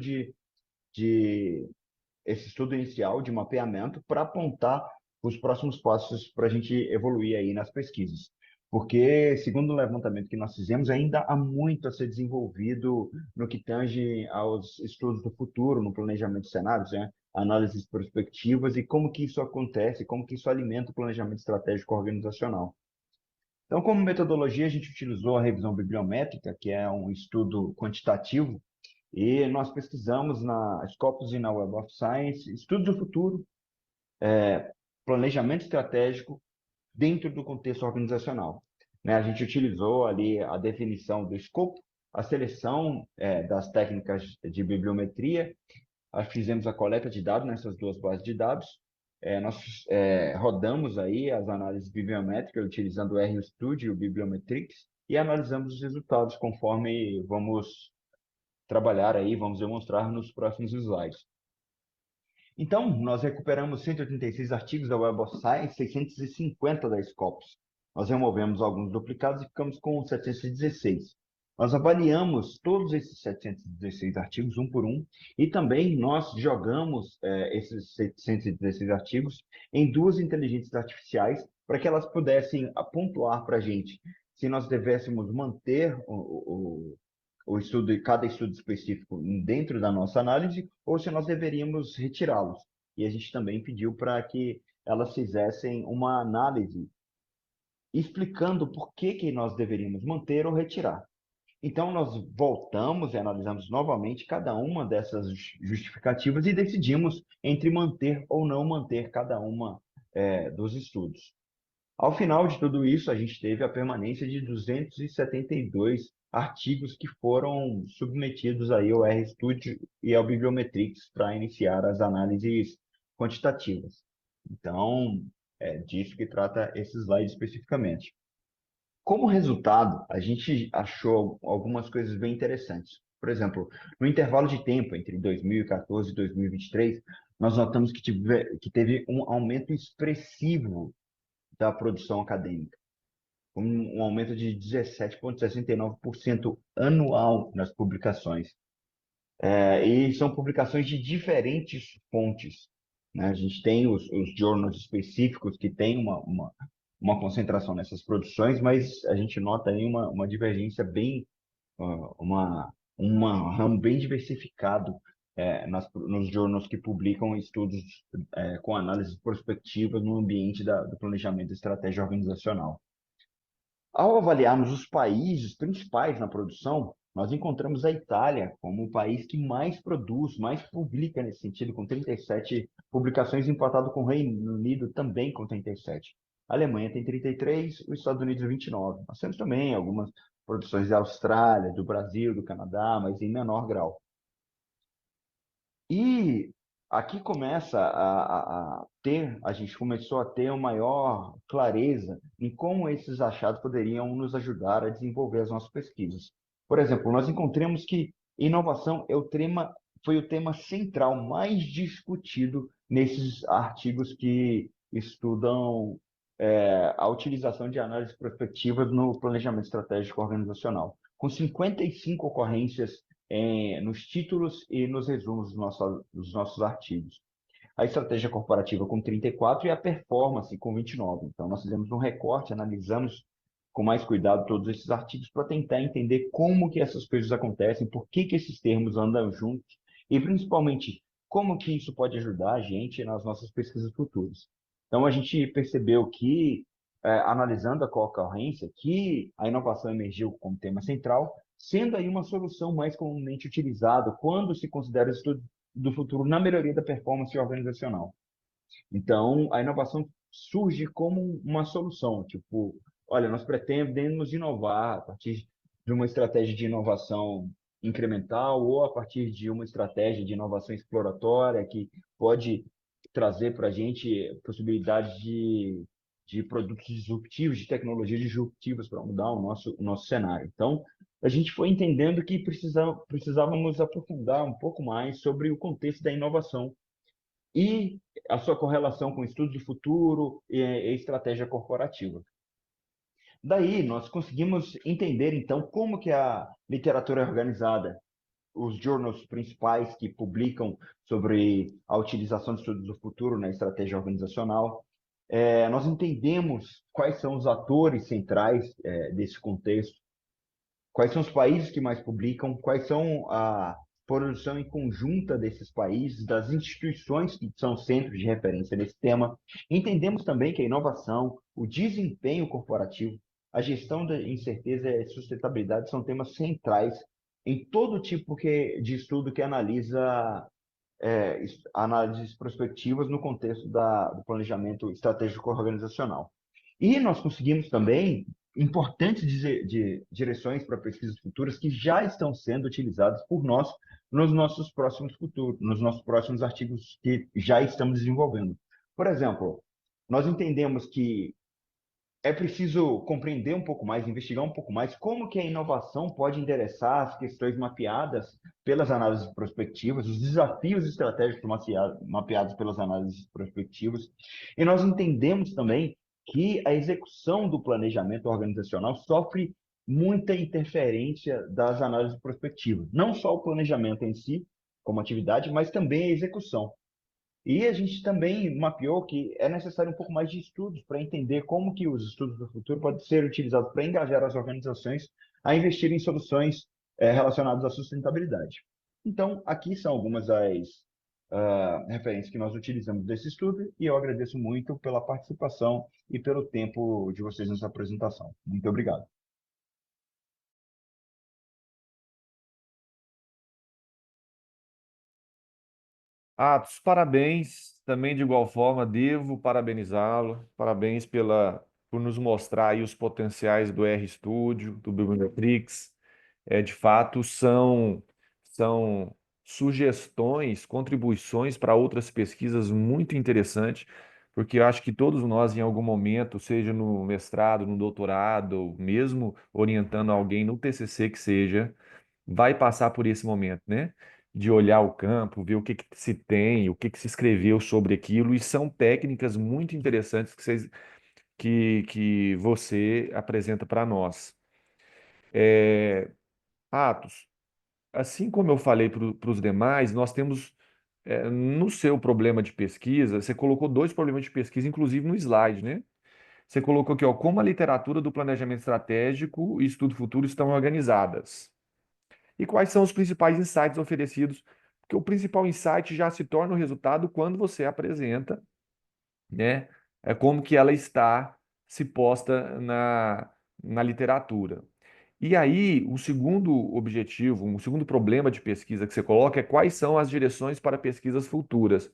esse estudo inicial de mapeamento para apontar os próximos passos para a gente evoluir aí nas pesquisas. Porque, segundo o levantamento que nós fizemos, ainda há muito a ser desenvolvido no que tange aos estudos do futuro, no planejamento de cenários, né? Análises prospectivas e como que isso acontece, como que isso alimenta o planejamento estratégico organizacional. Então, como metodologia, a gente utilizou a revisão bibliométrica, que é um estudo quantitativo, e nós pesquisamos na Scopus e na Web of Science, estudos do futuro, planejamento estratégico dentro do contexto organizacional, né? A gente utilizou ali a definição do escopo, a seleção das técnicas de bibliometria, fizemos a coleta de dados nessas 2 bases de dados, nós rodamos aí as análises bibliométricas utilizando o RStudio e o Bibliometrics e analisamos os resultados conforme vamos trabalhar aí, vamos demonstrar nos próximos slides. Então, nós recuperamos 186 artigos da Web of Science, 650 da Scopus. Nós removemos alguns duplicados e ficamos com 716. Nós avaliamos todos esses 716 artigos, um por um, e também nós jogamos esses 716 artigos em 2 inteligências artificiais para que elas pudessem pontuar para a gente se nós devêssemos manter o estudo, cada estudo específico dentro da nossa análise, ou se nós deveríamos retirá-los. E a gente também pediu para que elas fizessem uma análise explicando por que nós deveríamos manter ou retirar. Então, nós voltamos e analisamos novamente cada uma dessas justificativas e decidimos entre manter ou não manter cada uma dos estudos. Ao final de tudo isso, a gente teve a permanência de 272 artigos que foram submetidos aí ao RStudio e ao Bibliometrics para iniciar as análises quantitativas. Então, é disso que trata esse slide especificamente. Como resultado, a gente achou algumas coisas bem interessantes. Por exemplo, no intervalo de tempo entre 2014 e 2023, nós notamos que teve um aumento expressivo da produção acadêmica, com um aumento de 17,69% anual nas publicações. E são publicações de diferentes fontes, né? A gente tem os journals específicos que têm uma concentração nessas produções, mas a gente nota aí uma divergência bem, um ramo bem diversificado nos journals que publicam estudos com análises prospectivas no ambiente do planejamento e estratégia organizacional. Ao avaliarmos os países principais na produção, nós encontramos a Itália como o país que mais produz, mais publica nesse sentido, com 37 publicações, empatado com o Reino Unido também com 37. A Alemanha tem 33, os Estados Unidos 29. Nós temos também algumas produções da Austrália, do Brasil, do Canadá, mas em menor grau. E aqui a gente começou a ter uma maior clareza em como esses achados poderiam nos ajudar a desenvolver as nossas pesquisas. Por exemplo, nós encontramos que inovação foi o tema central mais discutido nesses artigos que estudam a utilização de análises prospectivas no planejamento estratégico organizacional, com 55 ocorrências nos títulos e nos resumos dos nossos artigos. a estratégia corporativa com 34 e a performance com 29. Então, nós fizemos um recorte, analisamos com mais cuidado todos esses artigos para tentar entender como que essas coisas acontecem, por que que esses termos andam juntos e, principalmente, como que isso pode ajudar a gente nas nossas pesquisas futuras. Então, a gente percebeu que, analisando a concorrência, que a inovação emergiu como tema central, sendo aí uma solução mais comumente utilizada quando se considera o estudo do futuro na melhoria da performance organizacional. Então, a inovação surge como uma solução, tipo, olha, nós pretendemos inovar a partir de uma estratégia de inovação incremental ou a partir de uma estratégia de inovação exploratória que pode trazer para a gente possibilidades de produtos disruptivos, de tecnologias disruptivas para mudar o nosso cenário. Então, a gente foi entendendo que precisávamos aprofundar um pouco mais sobre o contexto da inovação e a sua correlação com estudos do futuro e estratégia corporativa. Daí, nós conseguimos entender, então, como que a literatura é organizada, os journals principais que publicam sobre a utilização de estudos do futuro na estratégia organizacional. Nós entendemos quais são os atores centrais desse contexto, quais são os países que mais publicam, quais são a produção em conjunta desses países, das instituições que são centros de referência nesse tema. Entendemos também que a inovação, o desempenho corporativo, a gestão da incerteza e sustentabilidade são temas centrais em todo tipo de estudo que analisa análises prospectivas no contexto do planejamento estratégico organizacional. E nós conseguimos também importantes direções para pesquisas futuras que já estão sendo utilizadas por nós nos nossos próximos futuros, nos nossos próximos artigos que já estamos desenvolvendo. Por exemplo, nós entendemos que é preciso compreender um pouco mais, investigar um pouco mais como que a inovação pode endereçar as questões mapeadas pelas análises prospectivas, os desafios estratégicos mapeados pelas análises prospectivas. E nós entendemos também que a execução do planejamento organizacional sofre muita interferência das análises prospectivas. Não só o planejamento em si, como atividade, mas também a execução. E a gente também mapeou que é necessário um pouco mais de estudos para entender como que os estudos do futuro podem ser utilizados para engajar as organizações a investir em soluções relacionadas à sustentabilidade. Então, aqui são algumas das referências que nós utilizamos desse estudo e eu agradeço muito pela participação e pelo tempo de vocês nessa apresentação. Muito obrigado. Atos, parabéns. Também de igual forma, devo parabenizá-lo. Parabéns por nos mostrar aí os potenciais do RStudio, do Bibliometrix. De fato, são sugestões, contribuições para outras pesquisas muito interessantes, porque eu acho que todos nós, em algum momento, seja no mestrado, no doutorado, ou mesmo orientando alguém no TCC que seja, vai passar por esse momento, né? De olhar o campo, ver o que que se tem, o que que se escreveu sobre aquilo, e são técnicas muito interessantes que você apresenta para nós. Atos, assim como eu falei para os demais, nós temos no seu problema de pesquisa, você colocou dois problemas de pesquisa, inclusive no slide, né? Você colocou aqui, ó, como a literatura do planejamento estratégico e estudo futuro estão organizadas. E quais são os principais insights oferecidos? Porque o principal insight já se torna o resultado quando você apresenta, né? Como que ela está se posta na literatura. E aí, o segundo objetivo, um segundo problema de pesquisa que você coloca é quais são as direções para pesquisas futuras.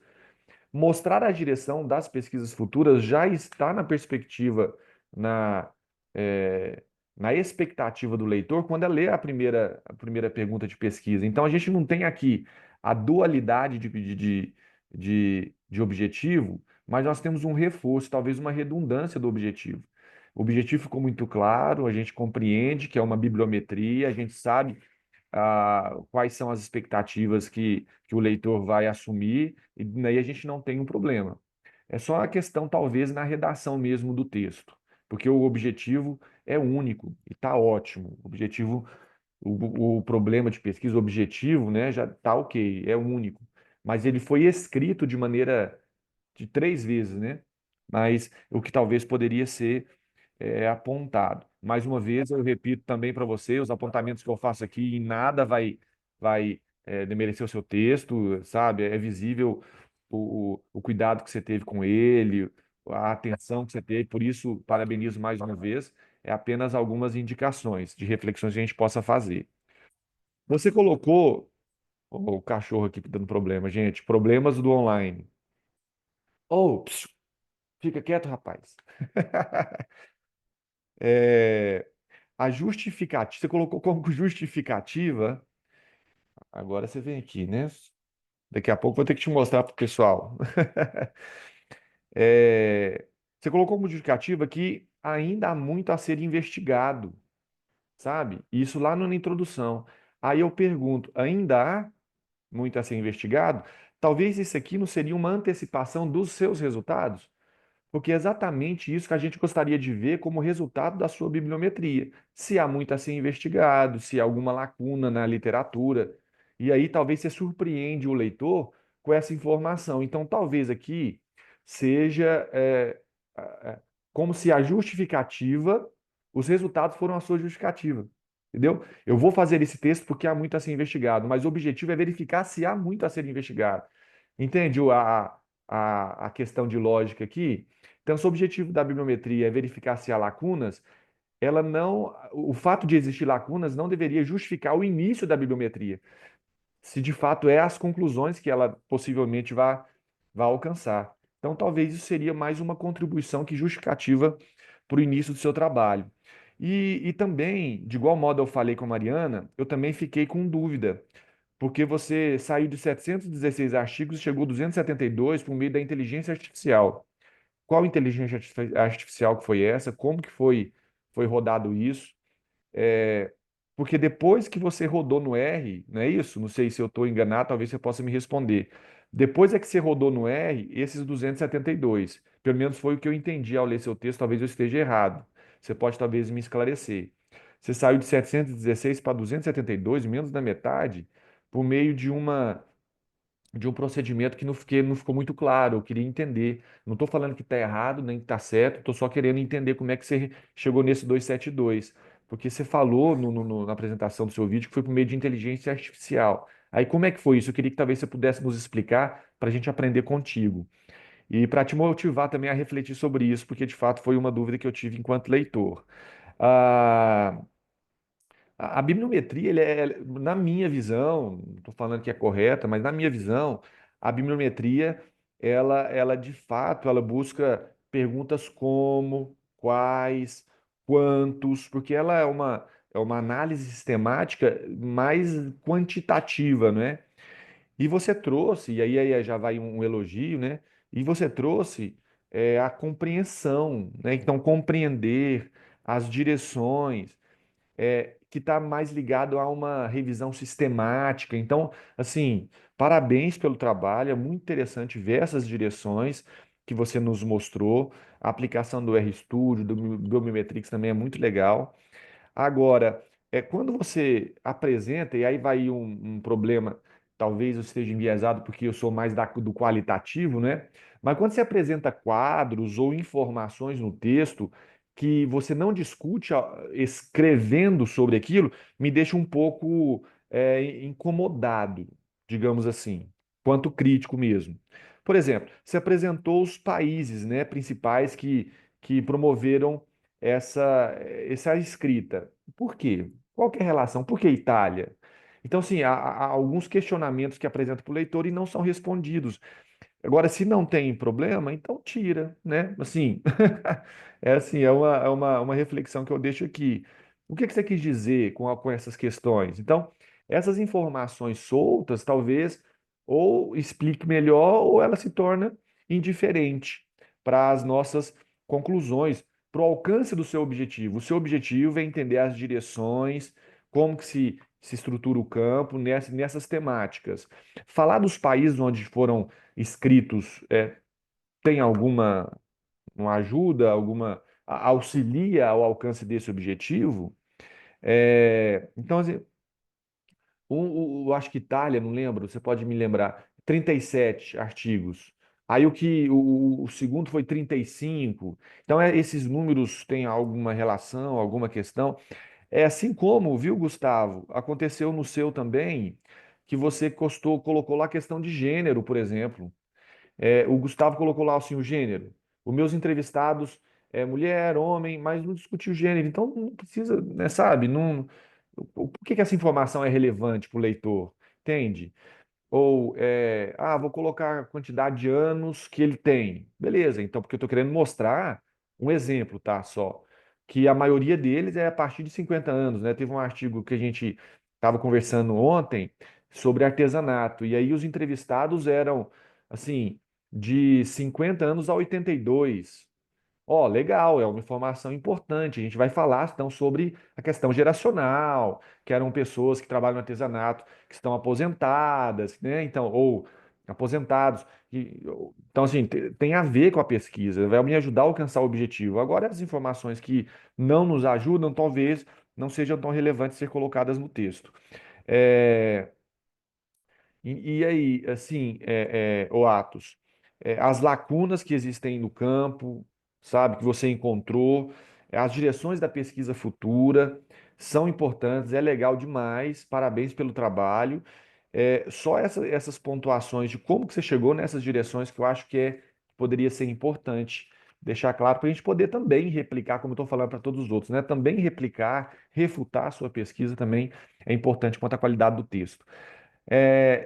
Mostrar a direção das pesquisas futuras já está na perspectiva, na, eh, na expectativa do leitor quando ele lê a primeira pergunta de pesquisa. Então, a gente não tem aqui a dualidade de objetivo, mas nós temos um reforço, talvez uma redundância do objetivo. O objetivo ficou muito claro, a gente compreende que é uma bibliometria, a gente sabe quais são as expectativas que o leitor vai assumir, e daí a gente não tem um problema. É só a questão, talvez, na redação mesmo do texto, porque o objetivo é único e está ótimo. O objetivo, o problema de pesquisa, o objetivo, né, já está ok, é único. mas ele foi escrito de maneira de 3 vezes, né? Mas o que talvez poderia ser apontado. Mais uma vez, eu repito também para você, os apontamentos que eu faço aqui em nada vai demerecer o seu texto, sabe? É visível o cuidado que você teve com ele, a atenção que você teve, por isso, parabenizo mais uma vez. É apenas algumas indicações de reflexões que a gente possa fazer. Você colocou o cachorro aqui dando problema, gente, problemas do online. Oh, fica quieto, rapaz. É, a justificativa, você colocou como justificativa, agora você vem aqui, né? Daqui a pouco vou ter que te mostrar para o pessoal. É, você colocou como justificativa que ainda há muito a ser investigado, sabe? Isso lá na introdução. Aí eu pergunto, ainda há muito a ser investigado? Talvez isso aqui não seria uma antecipação dos seus resultados? Porque é exatamente isso que a gente gostaria de ver como resultado da sua bibliometria. Se há muito a ser investigado, se há alguma lacuna na literatura. E aí talvez você surpreende o leitor com essa informação. Então, talvez aqui seja é, como se a justificativa, os resultados foram a sua justificativa. Entendeu? Eu vou fazer esse texto porque há muito a ser investigado, mas o objetivo é verificar se há muito a ser investigado. Entende a questão de lógica aqui? Então, se o objetivo da bibliometria é verificar se há lacunas, ela não, o fato de existir lacunas não deveria justificar o início da bibliometria, se de fato é as conclusões que ela possivelmente vá alcançar. Então, talvez isso seria mais uma contribuição que justificativa para o início do seu trabalho. E também, de igual modo eu falei com a Mariana, eu também fiquei com dúvida, porque você saiu de 716 artigos e chegou a 272 por meio da inteligência artificial. Qual inteligência artificial que foi essa? Como que foi rodado isso? É, porque depois que você rodou no R, não é isso? Não sei se eu estou enganado, talvez você possa me responder. Depois é que você rodou no R, esses 272. Pelo menos foi o que eu entendi ao ler seu texto, talvez eu esteja errado. Você pode talvez me esclarecer. Você saiu de 716 para 272, menos da metade, por meio de um procedimento que não ficou muito claro. Eu queria entender. Não estou falando que está errado, nem que está certo, estou só querendo entender como é que você chegou nesse 272. Porque você falou na apresentação do seu vídeo que foi por meio de inteligência artificial. Aí, como é que foi isso? Eu queria que talvez você pudesse nos explicar para a gente aprender contigo. E para te motivar também a refletir sobre isso, porque de fato foi uma dúvida que eu tive enquanto leitor. Ah, a bibliometria, na minha visão, não estou falando que é correta, mas na minha visão, a bibliometria, ela de fato, ela busca perguntas como, quais, quantos, porque ela é uma análise sistemática mais quantitativa, não é? E você trouxe, e aí já vai um elogio, né? E você trouxe a compreensão, né? Então, compreender as direções que está mais ligado a uma revisão sistemática. Então, assim, parabéns pelo trabalho, é muito interessante ver essas direções que você nos mostrou. A aplicação do RStudio, do Biomimetrix também é muito legal. Agora, quando você apresenta, e aí vai um problema, talvez eu esteja enviesado porque eu sou mais do qualitativo, né? Mas quando você apresenta quadros ou informações no texto que você não discute escrevendo sobre aquilo, me deixa um pouco incomodado, digamos assim, quanto crítico mesmo. Por exemplo, você apresentou os países, né, principais que promoveram essa escrita. Por quê? Qual que é a relação? Por que Itália? Então, assim, há alguns questionamentos que apresenta para o leitor e não são respondidos. Agora, se não tem problema, então tira, né? Assim, é uma reflexão que eu deixo aqui. O que que você quis dizer com essas questões? Então, essas informações soltas, talvez, ou explique melhor, ou ela se torna indiferente para as nossas conclusões, para o alcance do seu objetivo. O seu objetivo é entender as direções, como que se estrutura o campo nessas temáticas. Falar dos países onde foram escritos tem alguma uma ajuda, auxilia ao alcance desse objetivo? Então, assim, eu acho que Itália, não lembro, você pode me lembrar, 37 artigos. Aí o segundo foi 35. Então, esses números têm alguma relação, alguma questão? É assim como, viu, Gustavo? Aconteceu no seu também, que você colocou lá a questão de gênero, por exemplo. O Gustavo colocou lá assim, o gênero. Os meus entrevistados é mulher, homem, mas não discutiu gênero. Então não precisa, né, sabe? Não, por que que essa informação é relevante para o leitor? Entende? Ou, vou colocar a quantidade de anos que ele tem. Beleza, então, porque eu estou querendo mostrar um exemplo, tá? Só. Que a maioria deles é a partir de 50 anos, né? Teve um artigo que a gente estava conversando ontem sobre artesanato, e aí os entrevistados eram, assim, de 50 anos a 82. Ó, legal, é uma informação importante. A gente vai falar então sobre a questão geracional, que eram pessoas que trabalham no artesanato, que estão aposentadas, né? Então, ou aposentados. Então, assim, tem a ver com a pesquisa, vai me ajudar a alcançar o objetivo. Agora, as informações que não nos ajudam, talvez não sejam tão relevantes ser colocadas no texto. É, e aí, assim, o Atos, as lacunas que existem no campo, sabe, que você encontrou, as direções da pesquisa futura são importantes, é legal demais, parabéns pelo trabalho. Só essas pontuações de como que você chegou nessas direções que eu acho que poderia ser importante deixar claro para a gente poder também replicar, como eu estou falando para todos os outros, né? Também replicar, refutar a sua pesquisa também é importante quanto à qualidade do texto.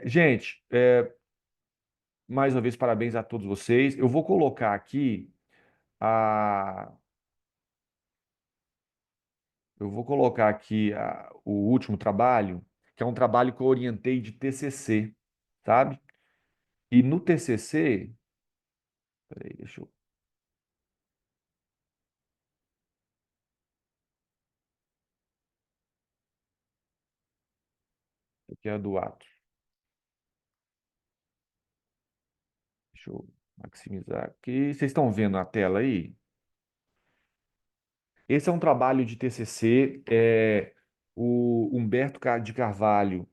Gente, mais uma vez, parabéns a todos vocês. Eu vou colocar aqui a. Eu vou colocar aqui o último trabalho, que é um trabalho que eu orientei de TCC, sabe? E no TCC, peraí, deixa eu. Aqui é a do ato. Deixa eu maximizar aqui. Vocês estão vendo a tela aí? Esse é um trabalho de TCC. O Humberto de Carvalho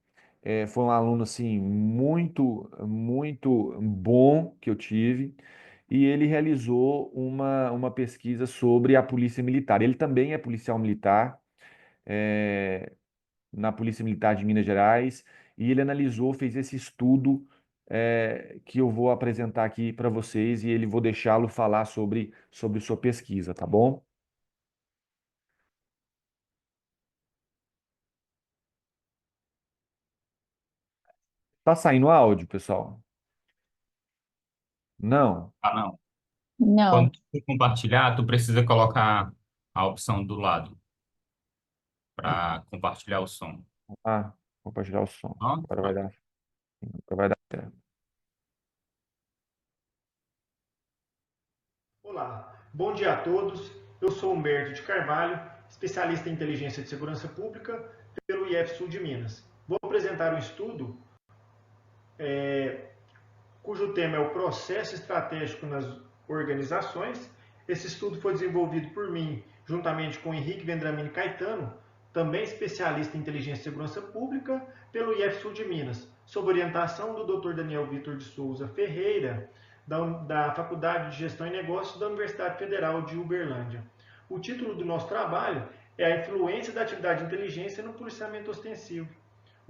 foi um aluno assim muito, muito bom que eu tive. E ele realizou uma pesquisa sobre a Polícia Militar. Ele também é policial militar, é, na Polícia Militar de Minas Gerais, e ele analisou, fez esse estudo que eu vou apresentar aqui para vocês, e ele vou deixá-lo falar sobre sua pesquisa, tá bom? Tá saindo áudio, pessoal? Não? Ah, não. Quando Não. tu for compartilhar, tu precisa colocar a opção do lado para compartilhar o som. Ah, vou compartilhar o som. Ó, Agora vai dar certo. Olá, bom dia a todos. Eu sou Humberto de Carvalho, especialista em inteligência de segurança pública pelo IF Sul de Minas. Vou apresentar um estudo cujo tema é o processo estratégico nas organizações. Esse estudo foi desenvolvido por mim, juntamente com Henrique Vendramini Caetano, também especialista em inteligência e segurança pública, pelo IF Sul de Minas, sob orientação do Dr. Daniel Vitor de Souza Ferreira, da Faculdade de Gestão e Negócios da Universidade Federal de Uberlândia. O título do nosso trabalho é A Influência da Atividade de Inteligência no Policiamento Ostensivo,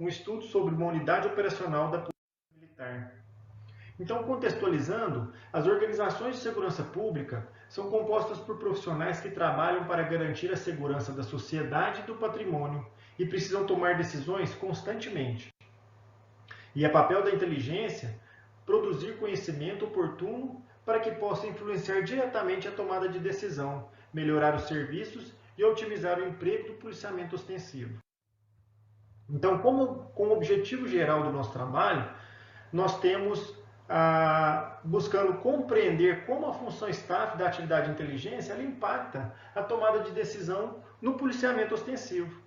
um estudo sobre uma unidade operacional da Polícia Militar. Então, contextualizando, as organizações de segurança pública são compostas por profissionais que trabalham para garantir a segurança da sociedade e do patrimônio e precisam tomar decisões constantemente. E é papel da inteligência produzir conhecimento oportuno para que possa influenciar diretamente a tomada de decisão, melhorar os serviços e otimizar o emprego do policiamento ostensivo. Então, com o objetivo geral do nosso trabalho, nós temos buscando compreender como a função staff da atividade de inteligência ela impacta a tomada de decisão no policiamento ostensivo.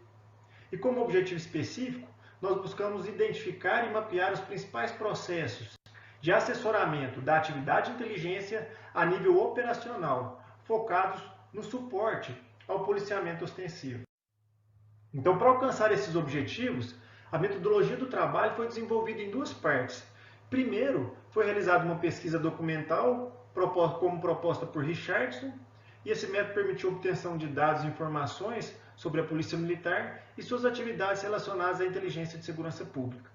E como objetivo específico, nós buscamos identificar e mapear os principais processos de assessoramento da atividade de inteligência a nível operacional, focados no suporte ao policiamento ostensivo. Então, para alcançar esses objetivos, a metodologia do trabalho foi desenvolvida em duas partes, Primeiro, foi realizada uma pesquisa documental como proposta por Richardson, e esse método permitiu a obtenção de dados e informações sobre a Polícia Militar e suas atividades relacionadas à inteligência de segurança pública.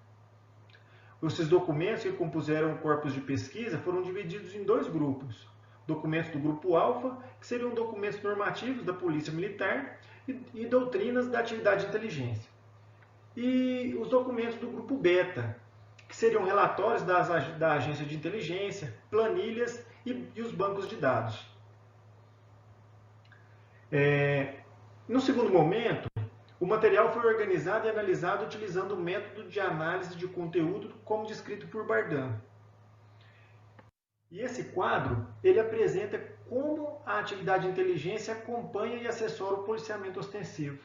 Esses documentos que compuseram o corpus de pesquisa foram divididos em dois grupos. Documentos do grupo alfa, que seriam documentos normativos da Polícia Militar e doutrinas da atividade de inteligência. E os documentos do grupo beta, que seriam relatórios da agência de inteligência, planilhas e os bancos de dados. No segundo momento, o material foi organizado e analisado utilizando o método de análise de conteúdo como descrito por Bardan. E esse quadro, ele apresenta como a atividade de inteligência acompanha e assessora o policiamento ostensivo.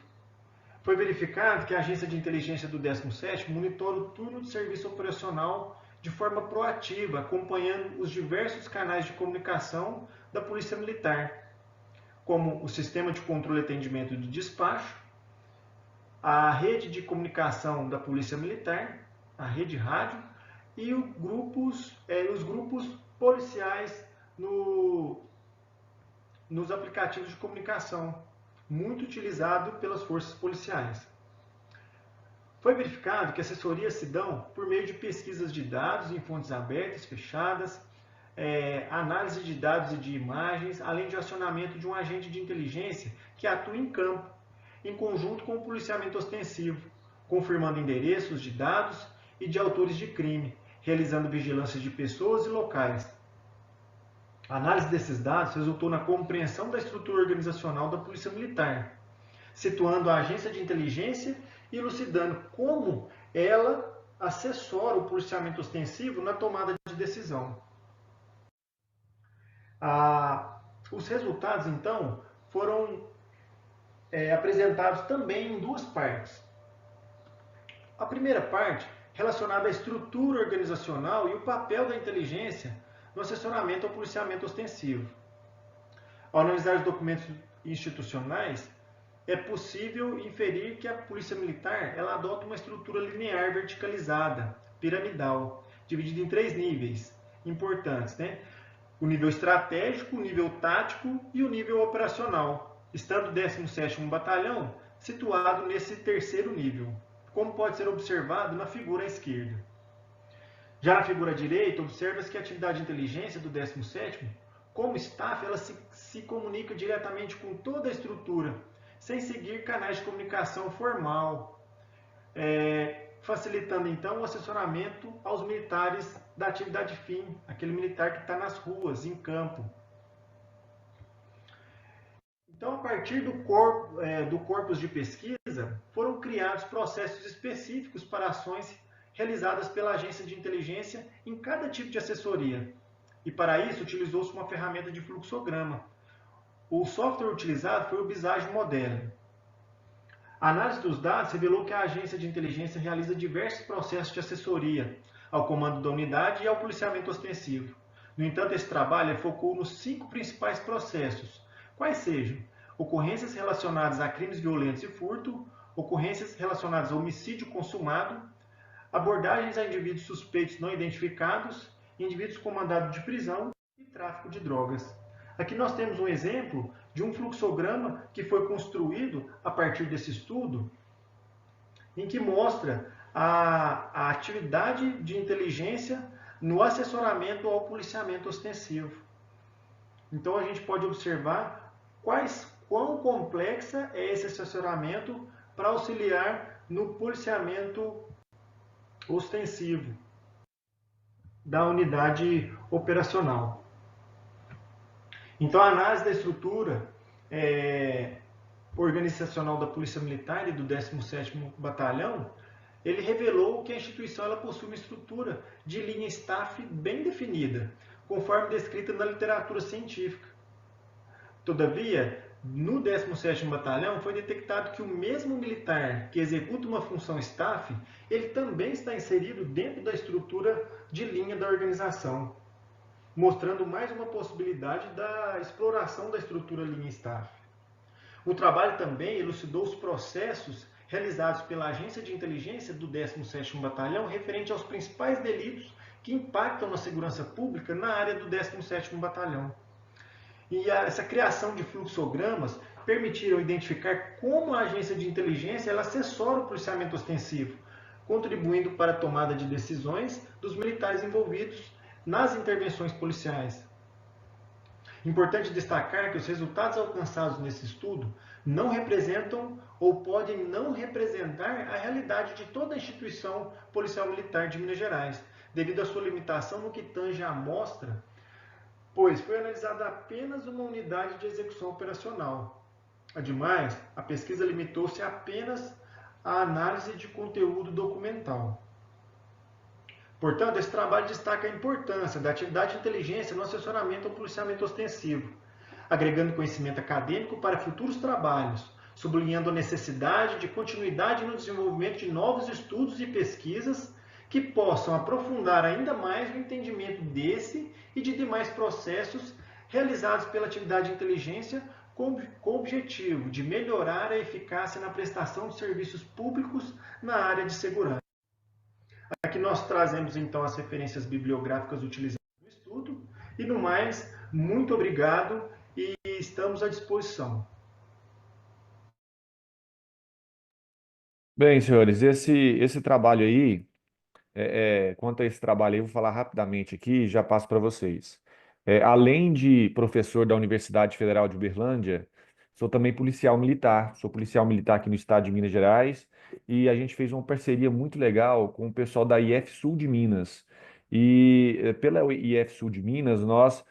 Foi verificado que a agência de inteligência do 17º monitora o turno de serviço operacional de forma proativa, acompanhando os diversos canais de comunicação da Polícia Militar, como o Sistema de Controle e Atendimento de Despacho, a Rede de Comunicação da Polícia Militar, a Rede Rádio, e os grupos policiais nos aplicativos de comunicação, muito utilizado pelas forças policiais. Foi verificado que assessorias se dão por meio de pesquisas de dados em fontes abertas, fechadas, análise de dados e de imagens, além de acionamento de um agente de inteligência que atua em campo, em conjunto com o policiamento ostensivo, confirmando endereços de dados e de autores de crime, realizando vigilância de pessoas e locais. A análise desses dados resultou na compreensão da estrutura organizacional da Polícia Militar, situando a agência de inteligência e elucidando como ela assessora o policiamento ostensivo na tomada de decisão. Os resultados, então, foram apresentados também em duas partes. A primeira parte, relacionada à estrutura organizacional e o papel da inteligência no assessoramento ao policiamento ostensivo. Ao analisar os documentos institucionais, é possível inferir que a Polícia Militar ela adota uma estrutura linear verticalizada, piramidal, dividida em 3 níveis importantes, né? O nível estratégico, o nível tático e o nível operacional, estando o 17º Batalhão situado nesse terceiro nível, como pode ser observado na figura à esquerda. Já na figura direita, observa-se que a atividade de inteligência do 17º, como staff, ela se comunica diretamente com toda a estrutura, sem seguir canais de comunicação formal, facilitando então o assessoramento aos militares da atividade fim, aquele militar que está nas ruas, em campo. Então, a partir do corpus de pesquisa, foram criados processos específicos para ações realizadas pela agência de inteligência em cada tipo de assessoria. E para isso, utilizou-se uma ferramenta de fluxograma. O software utilizado foi o Visage Modeling. A análise dos dados revelou que a agência de inteligência realiza diversos processos de assessoria ao comando da unidade e ao policiamento ostensivo. No entanto, esse trabalho focou nos 5 principais processos, quais sejam ocorrências relacionadas a crimes violentos e furto, ocorrências relacionadas a homicídio consumado, abordagens a indivíduos suspeitos não identificados, indivíduos com mandado de prisão e tráfico de drogas. Aqui nós temos um exemplo de um fluxograma que foi construído a partir desse estudo, em que mostra a atividade de inteligência no assessoramento ao policiamento ostensivo. Então a gente pode observar quão complexa é esse assessoramento para auxiliar no policiamento ostensivo da unidade operacional. Então, a análise da estrutura organizacional da Polícia Militar e do 17º Batalhão, ele revelou que a instituição ela possui uma estrutura de linha staff bem definida, conforme descrita na literatura científica. Todavia, no 17º Batalhão foi detectado que o mesmo militar que executa uma função staff, ele também está inserido dentro da estrutura de linha da organização, mostrando mais uma possibilidade da exploração da estrutura linha staff. O trabalho também elucidou os processos realizados pela agência de inteligência do 17º Batalhão referente aos principais delitos que impactam na segurança pública na área do 17º Batalhão. E essa criação de fluxogramas permitiram identificar como a agência de inteligência ela assessora o policiamento ostensivo, contribuindo para a tomada de decisões dos militares envolvidos nas intervenções policiais. Importante destacar que os resultados alcançados nesse estudo não representam ou podem não representar a realidade de toda a instituição policial militar de Minas Gerais, devido à sua limitação no que tange à amostra, pois foi analisada apenas uma unidade de execução operacional. Ademais, a pesquisa limitou-se apenas à análise de conteúdo documental. Portanto, esse trabalho destaca a importância da atividade de inteligência no assessoramento ao policiamento ostensivo, agregando conhecimento acadêmico para futuros trabalhos, sublinhando a necessidade de continuidade no desenvolvimento de novos estudos e pesquisas que possam aprofundar ainda mais o entendimento desse e de demais processos realizados pela atividade de inteligência com o objetivo de melhorar a eficácia na prestação de serviços públicos na área de segurança. Aqui nós trazemos então as referências bibliográficas utilizadas no estudo e no mais, muito obrigado e estamos à disposição. Bem, senhores, esse trabalho aí, quanto a esse trabalho aí, eu vou falar rapidamente aqui e já passo para vocês. Além de professor da Universidade Federal de Uberlândia, sou também policial militar. Sou policial militar aqui no estado de Minas Gerais e a gente fez uma parceria muito legal com o pessoal da IF Sul de Minas. E pela IF Sul de Minas, nós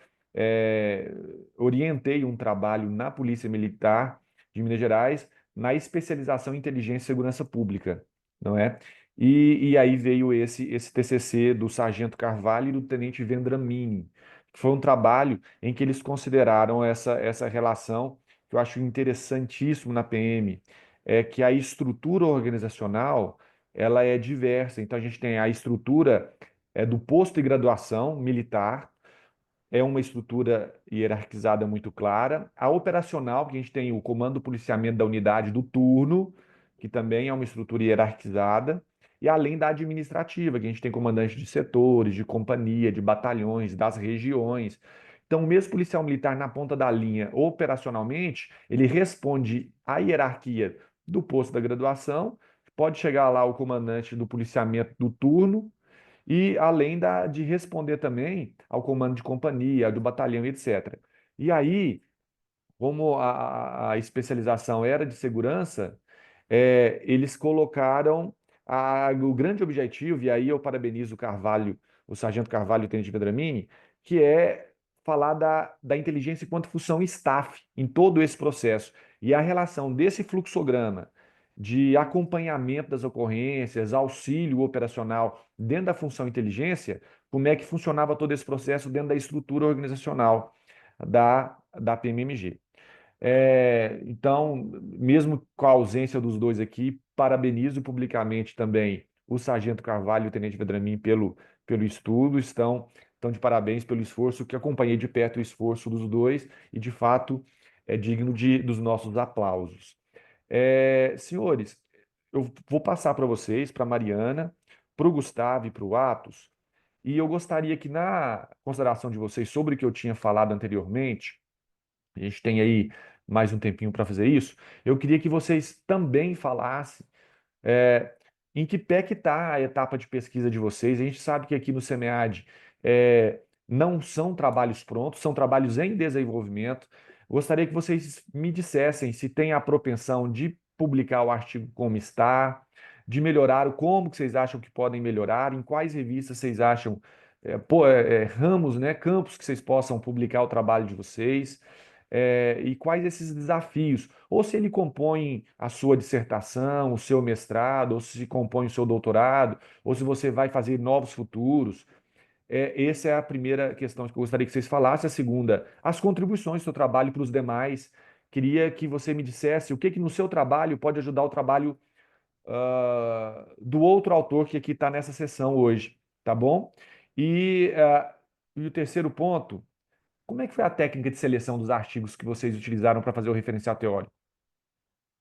orientei um trabalho na Polícia Militar de Minas Gerais na especialização em inteligência e segurança pública, não é? E aí veio esse TCC do Sargento Carvalho e do Tenente Vendramini, que foi um trabalho em que eles consideraram essa relação, que eu acho interessantíssimo na PM, é que a estrutura organizacional ela é diversa. Então a gente tem a estrutura do posto de graduação militar, é uma estrutura hierarquizada muito clara. A operacional, que a gente tem o comando do policiamento da unidade do turno, que também é uma estrutura hierarquizada, e além da administrativa, que a gente tem comandante de setores, de companhia, de batalhões, das regiões. Então, o mesmo policial militar na ponta da linha, operacionalmente, ele responde à hierarquia do posto da graduação, pode chegar lá o comandante do policiamento do turno, e além de responder também ao comando de companhia, do batalhão, etc. E aí, como a especialização era de segurança, eles colocaram o grande objetivo, e aí eu parabenizo o Carvalho, o Sargento Carvalho e o Tenente Vendramini, que é falar da inteligência enquanto função staff em todo esse processo. E a relação desse fluxograma de acompanhamento das ocorrências, auxílio operacional dentro da função inteligência, como é que funcionava todo esse processo dentro da estrutura organizacional da PMMG. Então, mesmo com a ausência dos dois aqui, parabenizo publicamente também o Sargento Carvalho e o Tenente Vendramin pelo estudo, estão de parabéns pelo esforço, que acompanhei de perto o esforço dos dois e, de fato, é digno dos nossos aplausos. Senhores, eu vou passar para vocês, para a Mariana, para o Gustavo e para o Atos, e eu gostaria que, na consideração de vocês sobre o que eu tinha falado anteriormente, a gente tem aí mais um tempinho para fazer isso, eu queria que vocês também falassem em que pé que está a etapa de pesquisa de vocês. A gente sabe que aqui no SEMEAD não são trabalhos prontos, são trabalhos em desenvolvimento. Gostaria que vocês me dissessem se tem a propensão de publicar o artigo como está, de melhorar, como que vocês acham que podem melhorar, em quais revistas vocês acham, ramos, né, campos que vocês possam publicar o trabalho de vocês, e quais esses desafios, ou se ele compõe a sua dissertação, o seu mestrado, ou se compõe o seu doutorado, ou se você vai fazer novos futuros. Essa é a primeira questão que eu gostaria que vocês falassem. A segunda, as contribuições do seu trabalho para os demais. Queria que você me dissesse o que no seu trabalho pode ajudar o trabalho do outro autor que aqui está nessa sessão hoje, tá bom? E o terceiro ponto, como é que foi a técnica de seleção dos artigos que vocês utilizaram para fazer o referencial teórico?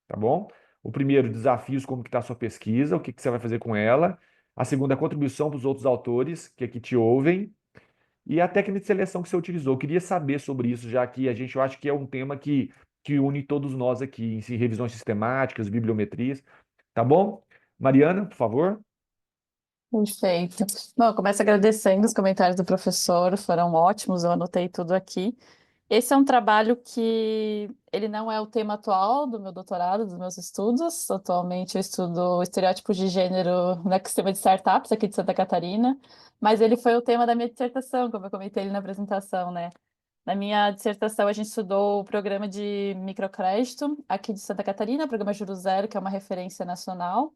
Tá bom? O primeiro, desafios, como que está a sua pesquisa, o que você vai fazer com ela. A segunda, a contribuição para os outros autores que aqui te ouvem. E a técnica de seleção que você utilizou. Eu queria saber sobre isso, já que eu acho que é um tema que une todos nós aqui, em si, revisões sistemáticas, bibliometrias. Tá bom? Mariana, por favor. Perfeito. Bom, eu começo agradecendo os comentários do professor, foram ótimos, eu anotei tudo aqui. Esse é um trabalho que ele não é o tema atual do meu doutorado, dos meus estudos. Atualmente eu estudo estereótipos de gênero no ecossistema de startups aqui de Santa Catarina, mas ele foi o tema da minha dissertação, como eu comentei ali na apresentação, né? Na minha dissertação, a gente estudou o programa de microcrédito aqui de Santa Catarina, o programa Juro Zero, que é uma referência nacional.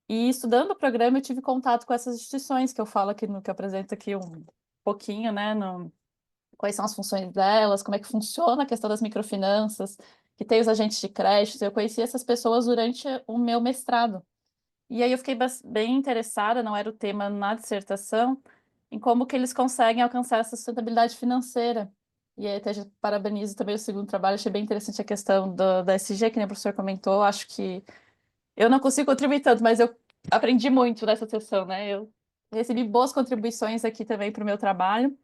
E estudando o programa, eu tive contato com essas instituições que eu falo aqui no que eu apresento aqui um pouquinho, né? Quais são as funções delas, como é que funciona a questão das microfinanças, que tem os agentes de crédito. Eu conheci essas pessoas durante o meu mestrado. E aí eu fiquei bem interessada, não era o tema na dissertação, em como que eles conseguem alcançar essa sustentabilidade financeira. E aí até já parabenizo também o segundo trabalho, achei bem interessante a questão da SG, que nem o professor comentou, acho que eu não consigo contribuir tanto, mas eu aprendi muito nessa sessão, né? Eu recebi boas contribuições aqui também para o meu trabalho.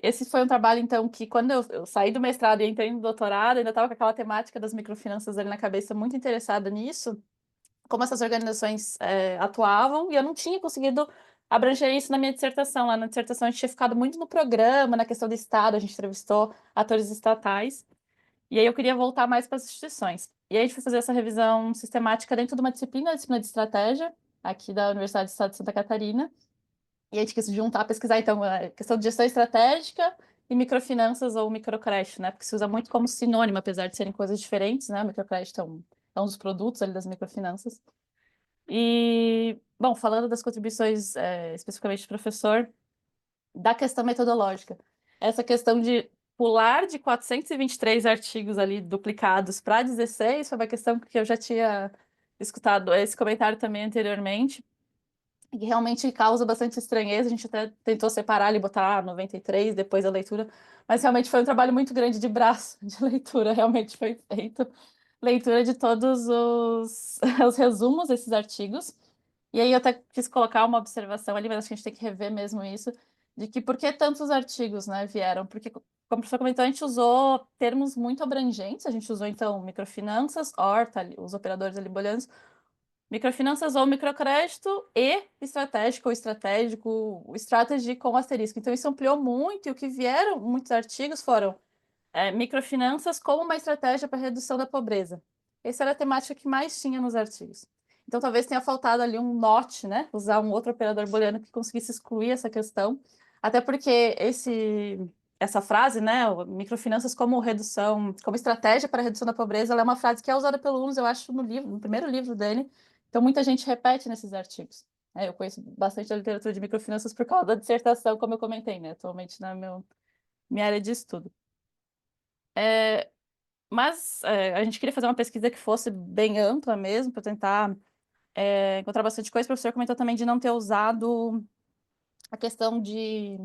Esse foi um trabalho, então, que quando eu saí do mestrado e entrei no doutorado, ainda estava com aquela temática das microfinanças ali na cabeça, muito interessada nisso, como essas organizações atuavam, e eu não tinha conseguido abranger isso na minha dissertação. Lá na dissertação a gente tinha ficado muito no programa, na questão do Estado, a gente entrevistou atores estatais, e aí eu queria voltar mais para as instituições. E aí a gente foi fazer essa revisão sistemática dentro de uma disciplina, a disciplina de estratégia, aqui da Universidade do Estado de Santa Catarina, e a gente quis juntar, pesquisar, então, a questão de gestão estratégica e microfinanças ou microcrédito, né? Porque se usa muito como sinônimo, apesar de serem coisas diferentes, né? O microcrédito é um dos produtos ali das microfinanças. E, bom, falando das contribuições especificamente do professor, da questão metodológica, essa questão de pular de 423 artigos ali duplicados para 16 foi uma questão que eu já tinha escutado esse comentário também anteriormente, que realmente causa bastante estranheza. A gente até tentou separar e botar 93 depois da leitura, mas realmente foi um trabalho muito grande de braço de leitura, realmente foi feito leitura de todos os resumos desses artigos. E aí eu até quis colocar uma observação ali, mas acho que a gente tem que rever mesmo isso, de que por que tantos artigos, né, vieram? Porque, como o professor comentou, a gente usou termos muito abrangentes, a gente usou, então, microfinanças, horta, os operadores ali booleanos, microfinanças ou microcrédito e estratégico ou estratégico, o strategy com asterisco. Então, isso ampliou muito, e o que vieram, muitos artigos foram microfinanças como uma estratégia para redução da pobreza. Essa era a temática que mais tinha nos artigos. Então, talvez tenha faltado ali um norte, né? Usar um outro operador booleano que conseguisse excluir essa questão. Até porque essa frase, né? Microfinanças como redução, como estratégia para a redução da pobreza, ela é uma frase que é usada pelo Lunes, eu acho, no primeiro livro dele. Então, muita gente repete nesses artigos. Eu conheço bastante a literatura de microfinanças por causa da dissertação, como eu comentei, né? Atualmente na minha área de estudo. Mas a gente queria fazer uma pesquisa que fosse bem ampla mesmo, para tentar encontrar bastante coisa. O professor comentou também de não ter usado a questão de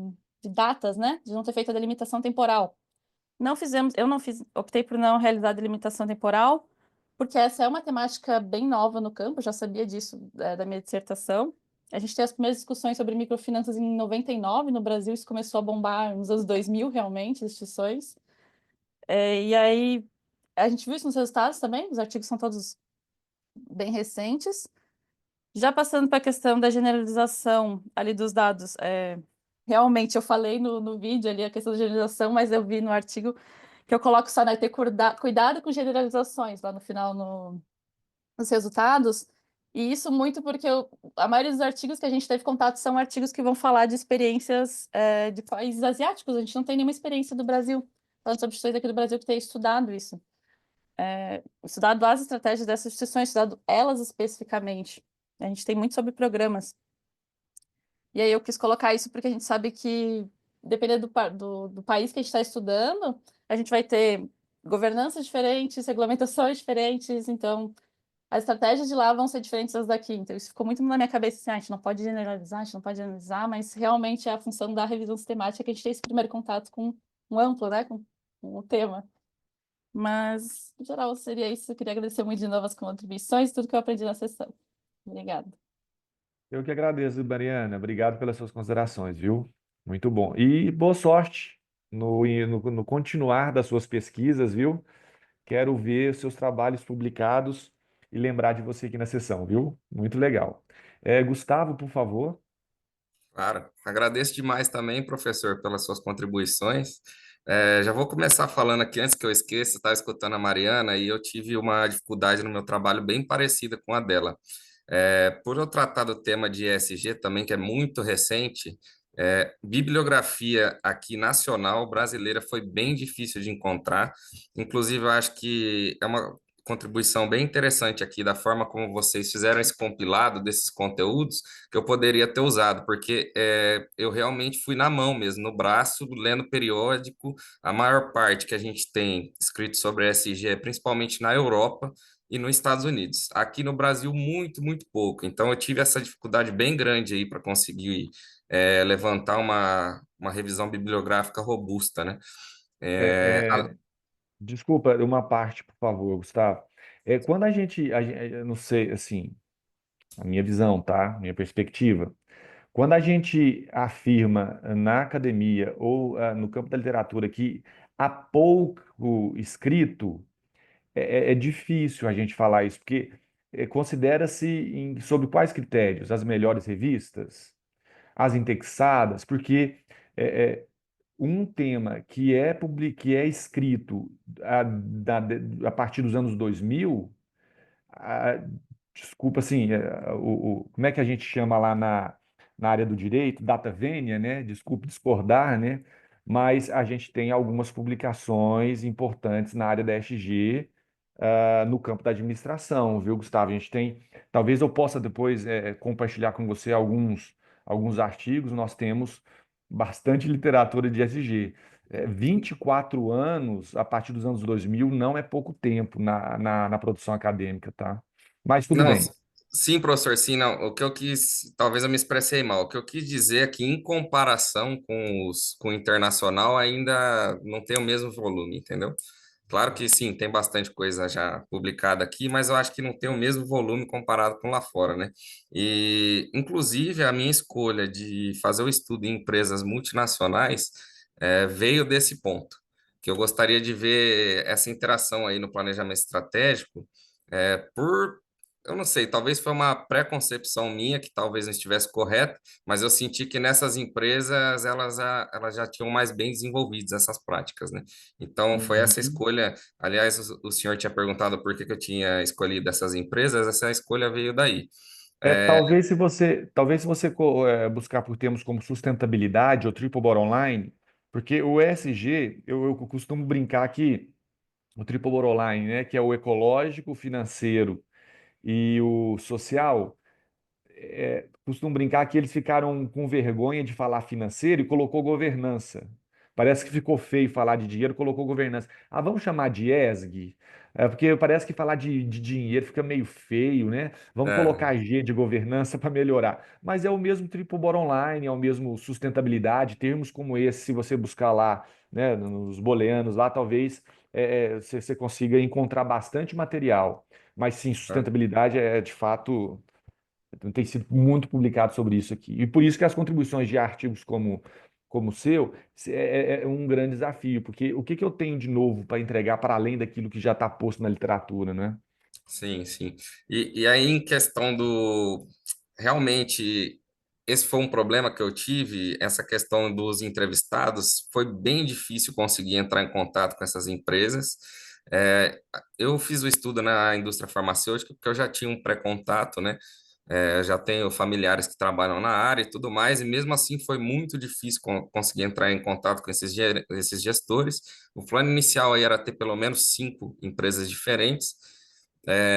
datas, né? De não ter feito a delimitação temporal. Não fizemos, eu não fiz, optei por não realizar a delimitação temporal, porque essa é uma temática bem nova no campo, eu já sabia disso da minha dissertação. A gente tem as primeiras discussões sobre microfinanças em 99 no Brasil, isso começou a bombar nos anos 2000, realmente, as instituições. E aí, a gente viu isso nos resultados também, os artigos são todos bem recentes. Já passando para a questão da generalização ali dos dados, realmente eu falei no vídeo ali a questão da generalização, mas eu vi no artigo que eu coloco só, né, ter cuidado com generalizações lá no final nos resultados, e isso muito porque a maioria dos artigos que a gente teve contato são artigos que vão falar de experiências de países asiáticos, a gente não tem nenhuma experiência do Brasil, falando sobre instituições aqui do Brasil que tenha estudado isso. Estudado as estratégias dessas instituições, estudado elas especificamente. A gente tem muito sobre programas. E aí eu quis colocar isso porque a gente sabe que, dependendo do país que a gente está estudando, a gente vai ter governanças diferentes, regulamentações diferentes, então as estratégias de lá vão ser diferentes das daqui. Então isso ficou muito na minha cabeça, assim, a gente não pode generalizar, a gente não pode generalizar, mas realmente é a função da revisão sistemática que a gente tem esse primeiro contato com um amplo, né, com o tema. Mas, em geral, seria isso. Eu queria agradecer muito de novo as contribuições e tudo que eu aprendi na sessão. Obrigada. Eu que agradeço, Mariana. Obrigado pelas suas considerações, viu? Muito bom. E boa sorte no continuar das suas pesquisas, viu? Quero ver seus trabalhos publicados e lembrar de você aqui na sessão, viu? Muito legal. Gustavo, por favor. Claro, agradeço demais também, professor, pelas suas contribuições. Já vou começar falando aqui, antes que eu esqueça, estava escutando a Mariana e eu tive uma dificuldade no meu trabalho bem parecida com a dela. Por eu tratar do tema de ESG também, que é muito recente, bibliografia aqui nacional brasileira foi bem difícil de encontrar. Inclusive, eu acho que é uma contribuição bem interessante aqui da forma como vocês fizeram esse compilado desses conteúdos que eu poderia ter usado, porque eu realmente fui na mão mesmo, no braço, lendo periódico. A maior parte que a gente tem escrito sobre ESG é principalmente na Europa e nos Estados Unidos. Aqui no Brasil, muito, muito pouco. Então, eu tive essa dificuldade bem grande aí para conseguir levantar uma revisão bibliográfica robusta, né? É, É, é, Desculpa, uma parte, por favor, Gustavo. Quando eu não sei, assim, a minha visão, tá? Minha perspectiva. Quando a gente afirma na academia ou no campo da literatura que há pouco escrito, é difícil a gente falar isso, porque considera-se sob quais critérios? As melhores revistas, as indexadas, porque é, é, um tema que é escrito a partir dos anos 2000, a- desculpa, assim, como é que a gente chama lá na área do direito? Data vênia, né? Desculpe discordar, né? Mas a gente tem algumas publicações importantes na área da SG, no campo da administração, viu, Gustavo? A gente tem, talvez eu possa depois compartilhar com você alguns artigos, nós temos bastante literatura de SG. 24 anos, a partir dos anos 2000, não é pouco tempo na produção acadêmica, tá? Mas tudo Não, bem. sim, professor, sim, não. O que eu quis, talvez eu me expressei mal. O que eu quis dizer é que, em comparação com o internacional, ainda não tem o mesmo volume, entendeu? Claro que sim, tem bastante coisa já publicada aqui, mas eu acho que não tem o mesmo volume comparado com lá fora, né? E, inclusive, a minha escolha de fazer o estudo em empresas multinacionais veio desse ponto, que eu gostaria de ver essa interação aí no planejamento estratégico, por eu não sei, talvez foi uma preconcepção minha que talvez não estivesse correta, mas eu senti que nessas empresas elas já tinham mais bem desenvolvidas essas práticas, né? Então foi essa Uhum. escolha. Aliás, o senhor tinha perguntado por que que eu tinha escolhido essas empresas, essa escolha veio daí. É, Talvez se você buscar por termos como sustentabilidade ou triple bottom line, porque o ESG, eu costumo brincar que o triple bottom line, né, que é o ecológico, o financeiro e o social, costumo brincar que eles ficaram com vergonha de falar financeiro e colocou governança. Parece que ficou feio falar de dinheiro, colocou governança. Ah, vamos chamar de ESG? Porque parece que falar de dinheiro fica meio feio, né? Vamos é, colocar G de governança para melhorar. Mas é o mesmo triple bottom line, é o mesmo sustentabilidade, termos como esse, se você buscar lá, né, nos booleanos lá, talvez você consiga encontrar bastante material. Mas sim, é. sustentabilidade é de fato. Tem sido muito publicado sobre isso aqui. E por isso que as contribuições de artigos como o seu é um grande desafio, porque o que que eu tenho de novo para entregar para além daquilo que já está posto na literatura, né? Sim, sim. E aí, em questão do. Realmente, esse foi um problema que eu tive, essa questão dos entrevistados. Foi bem difícil conseguir entrar em contato com essas empresas. É, eu fiz o estudo na indústria farmacêutica, porque eu já tinha um pré-contato, né? Eu já tenho familiares que trabalham na área e tudo mais, e mesmo assim foi muito difícil conseguir entrar em contato com esses gestores. O plano inicial aí era ter pelo menos 5 empresas diferentes,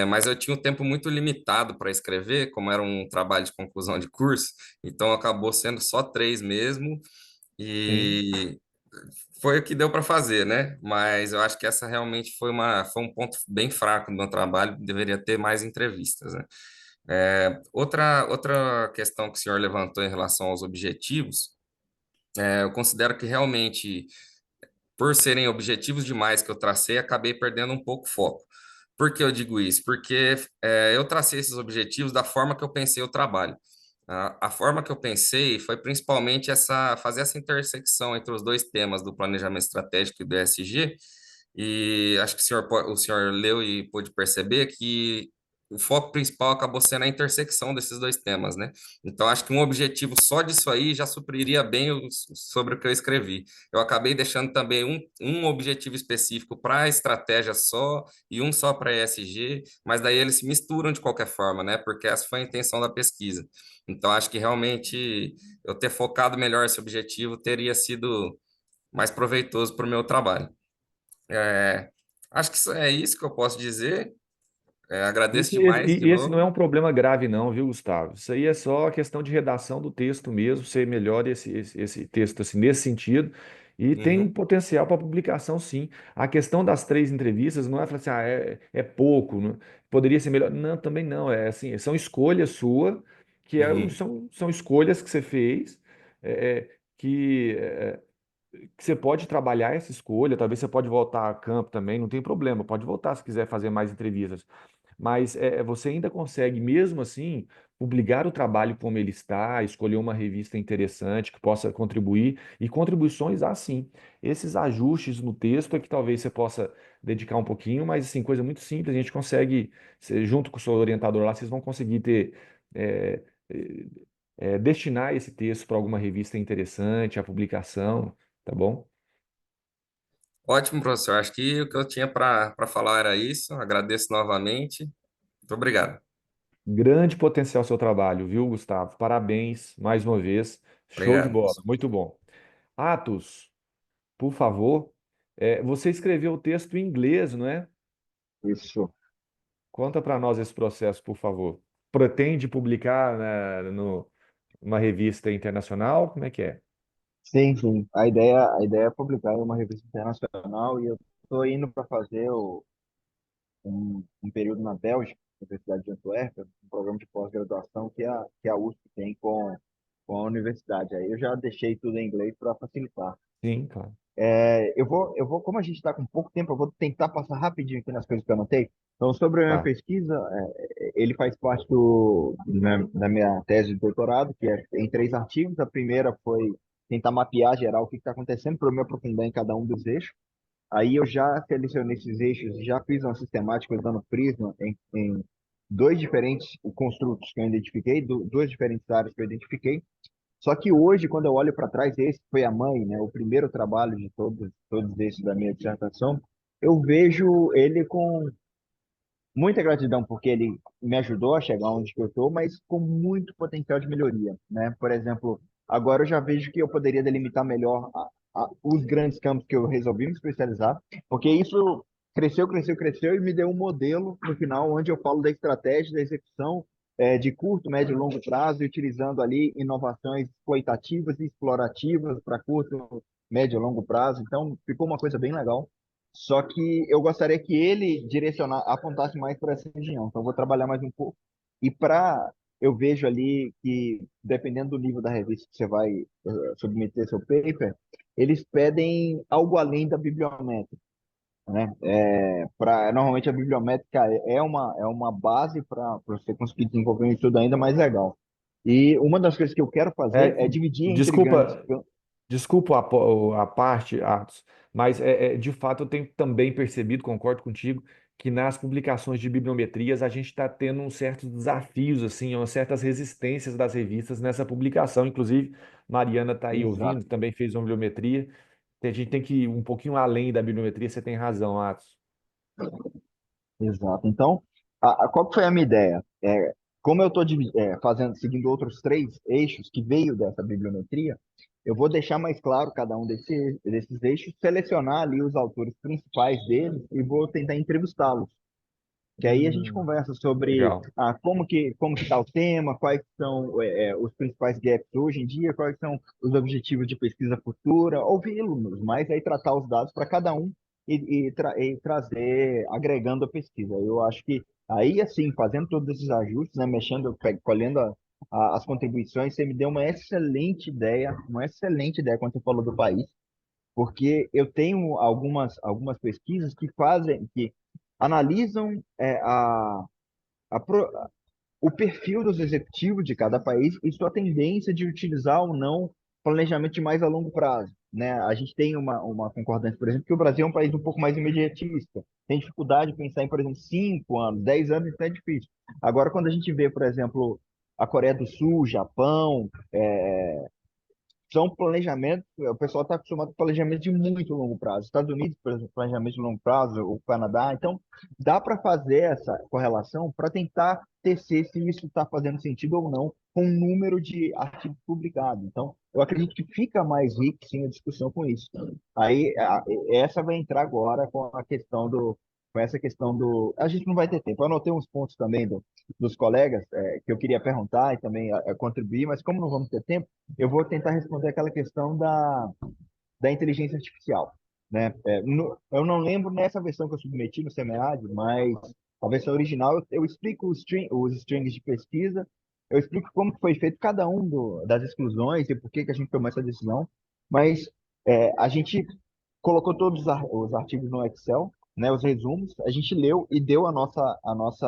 mas eu tinha um tempo muito limitado para escrever, como era um trabalho de conclusão de curso, então acabou sendo só 3 mesmo, Sim. e foi o que deu para fazer, né? Mas eu acho que essa realmente foi um ponto bem fraco do meu trabalho, deveria ter mais entrevistas, né? Outra questão que o senhor levantou em relação aos objetivos, eu considero que realmente, por serem objetivos demais que eu tracei, acabei perdendo um pouco o foco. Por que eu digo isso? Porque eu tracei esses objetivos da forma que eu pensei o trabalho. A forma que eu pensei foi principalmente fazer essa intersecção entre os dois temas do planejamento estratégico e do ESG, e acho que o senhor leu e pôde perceber que o foco principal acabou sendo a intersecção desses dois temas, né? Então, acho que um objetivo só disso aí já supriria bem sobre o que eu escrevi. Eu acabei deixando também um objetivo específico para a estratégia só e um só para a ESG, mas daí eles se misturam de qualquer forma, né? Porque essa foi a intenção da pesquisa. Então, acho que realmente eu ter focado melhor esse objetivo teria sido mais proveitoso para o meu trabalho. É, acho que é isso que eu posso dizer. Agradeço demais de Esse não é novo. um problema grave, não, viu, Gustavo? Isso aí é só questão de redação do texto mesmo. Você melhora esse texto assim, nesse sentido. E tem um Uhum, potencial para publicação, sim. A questão das 3 entrevistas não é falar assim, é pouco, poderia ser melhor. Não, também não. É assim, são escolhas sua, uhum. são escolhas que você fez, é, é, que que você pode trabalhar essa escolha, talvez você pode voltar a campo também, não tem problema, pode voltar se quiser fazer mais entrevistas. Mas você ainda consegue, mesmo assim, publicar o trabalho como ele está, escolher uma revista interessante que possa contribuir, e contribuições assim. Esses ajustes no texto é que talvez você possa dedicar um pouquinho, mas assim, coisa muito simples, a gente consegue, junto com o seu orientador lá, vocês vão conseguir ter. é, é, destinar esse texto para alguma revista interessante, a publicação, tá bom? Ótimo, professor. Acho que o que eu tinha para falar era isso. Agradeço novamente. Muito obrigado. Grande potencial seu trabalho, viu, Gustavo? Parabéns mais uma vez. Show de Obrigado, bola, professor. muito bom. Atos, por favor, você escreveu o texto em inglês, não é? Isso. Conta para nós esse processo, por favor. Pretende publicar, né, numa revista internacional? Como é que é? Sim, sim. A ideia é publicar em uma revista internacional e eu estou indo para fazer um período na Bélgica, Universidade de Antuérpia, um programa de pós-graduação que a USP tem com a universidade. Aí eu já deixei tudo em inglês para facilitar. Sim, claro. Como a gente está com pouco tempo, eu vou tentar passar rapidinho aqui nas coisas que eu anotei. Então, sobre a minha Tá. pesquisa, ele faz parte da minha tese de doutorado, que é em 3 artigos. A primeira foi tentar mapear geral o que está acontecendo para eu me aprofundar em cada um dos eixos. Aí eu já selecionei esses eixos, já fiz uma sistemática usando Prisma em dois diferentes construtos que eu identifiquei, duas diferentes áreas que eu identifiquei. Só que hoje, quando eu olho para trás, esse foi a mãe, né, o primeiro trabalho de todos esses da minha dissertação, eu vejo ele com muita gratidão, porque ele me ajudou a chegar onde que eu estou, mas com muito potencial de melhoria, né? Por exemplo, agora eu já vejo que eu poderia delimitar melhor os grandes campos que eu resolvi me especializar, porque isso cresceu, cresceu, cresceu e me deu um modelo no final onde eu falo da estratégia, da execução de curto, médio e longo prazo, e utilizando ali inovações exploitativas e explorativas para curto, médio e longo prazo. Então, ficou uma coisa bem legal. Só que eu gostaria que ele apontasse mais para essa região. Então, eu vou trabalhar mais um pouco. E eu vejo ali que, dependendo do nível da revista que você vai submeter seu paper, eles pedem algo além da bibliométrica, né? Normalmente a bibliométrica é uma base para você conseguir desenvolver um estudo ainda mais legal. E uma das coisas que eu quero fazer É, é dividir entre grandes. desculpa, desculpa a parte, Atos, mas de fato eu tenho também percebido, concordo contigo, que nas publicações de bibliometrias a gente está tendo uns certos desafios, assim, umas certas resistências das revistas nessa publicação. Inclusive, Mariana está aí Exato. ouvindo, também fez uma bibliometria. A gente tem que ir um pouquinho além da bibliometria, você tem razão, Atos. Exato. Então, qual que foi a minha ideia? Como eu estou seguindo outros 3 eixos que veio dessa bibliometria, eu vou deixar mais claro cada um desses eixos, selecionar ali os autores principais deles e vou tentar entrevistá-los. Que aí a gente conversa sobre Legal. como que está o tema, quais são os principais gaps hoje em dia, quais são os objetivos de pesquisa futura, ouvi-los, mas aí tratar os dados para cada um e trazer, agregando a pesquisa. Eu acho que aí, assim, fazendo todos esses ajustes, né, mexendo, colhendo as contribuições, você me deu uma excelente ideia quando você falou do país, porque eu tenho algumas pesquisas que analisam a, o perfil dos executivos de cada país e sua tendência de utilizar ou não planejamento de mais a longo prazo, né? A gente tem uma concordância, por exemplo, que o Brasil é um país um pouco mais imediatista. Tem dificuldade de pensar em, por exemplo, 5 anos, 10 anos, isso é difícil. Agora, quando a gente vê, por exemplo, a Coreia do Sul, Japão, são planejamentos, o pessoal está acostumado com planejamento de muito longo prazo. Estados Unidos, por exemplo, planejamento de longo prazo, o Canadá. Então, dá para fazer essa correlação para tentar tecer se isso está fazendo sentido ou não com o número de artigos publicados. Então, eu acredito que fica mais rico, sim, a discussão com isso. Aí, essa vai entrar agora com essa questão do. A gente não vai ter tempo. Eu anotei uns pontos também dos colegas que eu queria perguntar e também contribuir, mas como não vamos ter tempo, eu vou tentar responder aquela questão da inteligência artificial, né? Eu não lembro nessa versão que eu submeti no SEMEAD, mas a versão original eu explico os strings de pesquisa, eu explico como que foi feito cada um das exclusões e por que que a gente tomou essa decisão, mas a gente colocou todos os artigos no Excel, né, os resumos, a gente leu e deu o nosso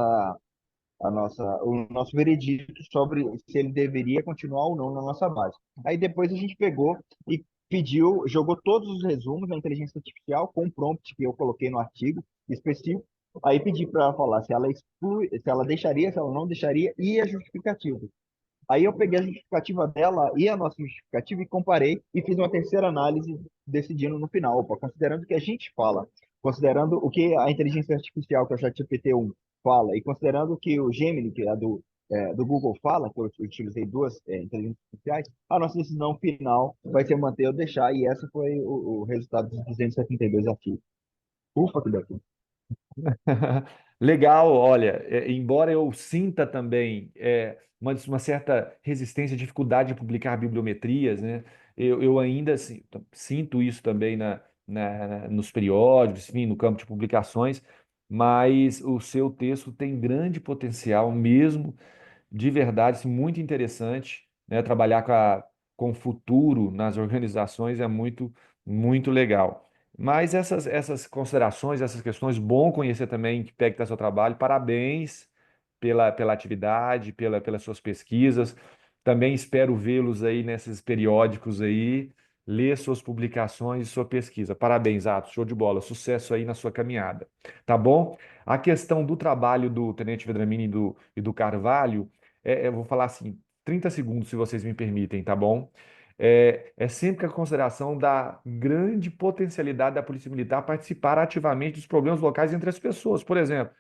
veredito sobre se ele deveria continuar ou não na nossa base. Aí depois a gente pegou e pediu, jogou todos os resumos na inteligência artificial com o prompt que eu coloquei no artigo específico. Aí pedi para ela falar se ela exclui, se ela deixaria, se ela não deixaria e a justificativa. Aí eu peguei a justificativa dela e a nossa justificativa e comparei e fiz uma terceira análise decidindo no final, opa, considerando o que a gente fala, considerando o que a inteligência artificial, que é o ChatGPT-1, fala, e considerando o que o Gemini, que é do Google, fala, que eu utilizei duas inteligências artificiais, a nossa decisão final vai ser manter ou deixar, e esse foi o resultado dos 272 artigos. Ufa, que daqui. Legal, olha, embora eu sinta também uma certa resistência, dificuldade de publicar bibliometrias, né? Eu ainda sinto isso também nos periódicos, enfim, no campo de publicações, mas o seu texto tem grande potencial mesmo de verdade, assim, muito interessante, né? Trabalhar com o futuro nas organizações é muito legal. Mas essas considerações, essas questões, bom conhecer também que pé que está seu trabalho. Parabéns pela atividade, pelas suas pesquisas. Também espero vê-los aí nesses periódicos aí, ler suas publicações e sua pesquisa. Parabéns, Atos, show de bola. Sucesso aí na sua caminhada. Tá bom? A questão do trabalho do Tenente Vedramini e do Carvalho, eu vou falar assim, 30 segundos, se vocês me permitem, tá bom? É sempre a consideração da grande potencialidade da Polícia Militar participar ativamente dos problemas locais entre as pessoas. Por exemplo,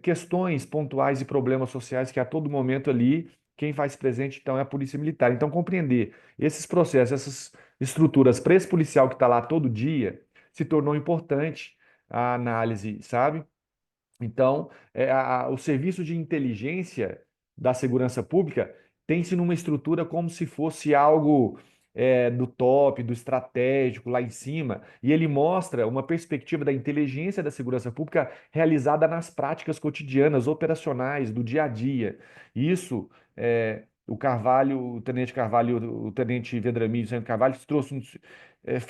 questões pontuais e problemas sociais que a todo momento ali, quem faz presente, então, é a Polícia Militar. Então, compreender esses processos, essas estruturas para esse policial que está lá todo dia, se tornou importante a análise, sabe? Então, o serviço de inteligência da segurança pública tem-se numa estrutura como se fosse algo do top, do estratégico, lá em cima, e ele mostra uma perspectiva da inteligência da segurança pública realizada nas práticas cotidianas, operacionais, do dia a dia. Isso, o Carvalho, o Tenente Carvalho, o Tenente Vedramini e o Tenente Carvalho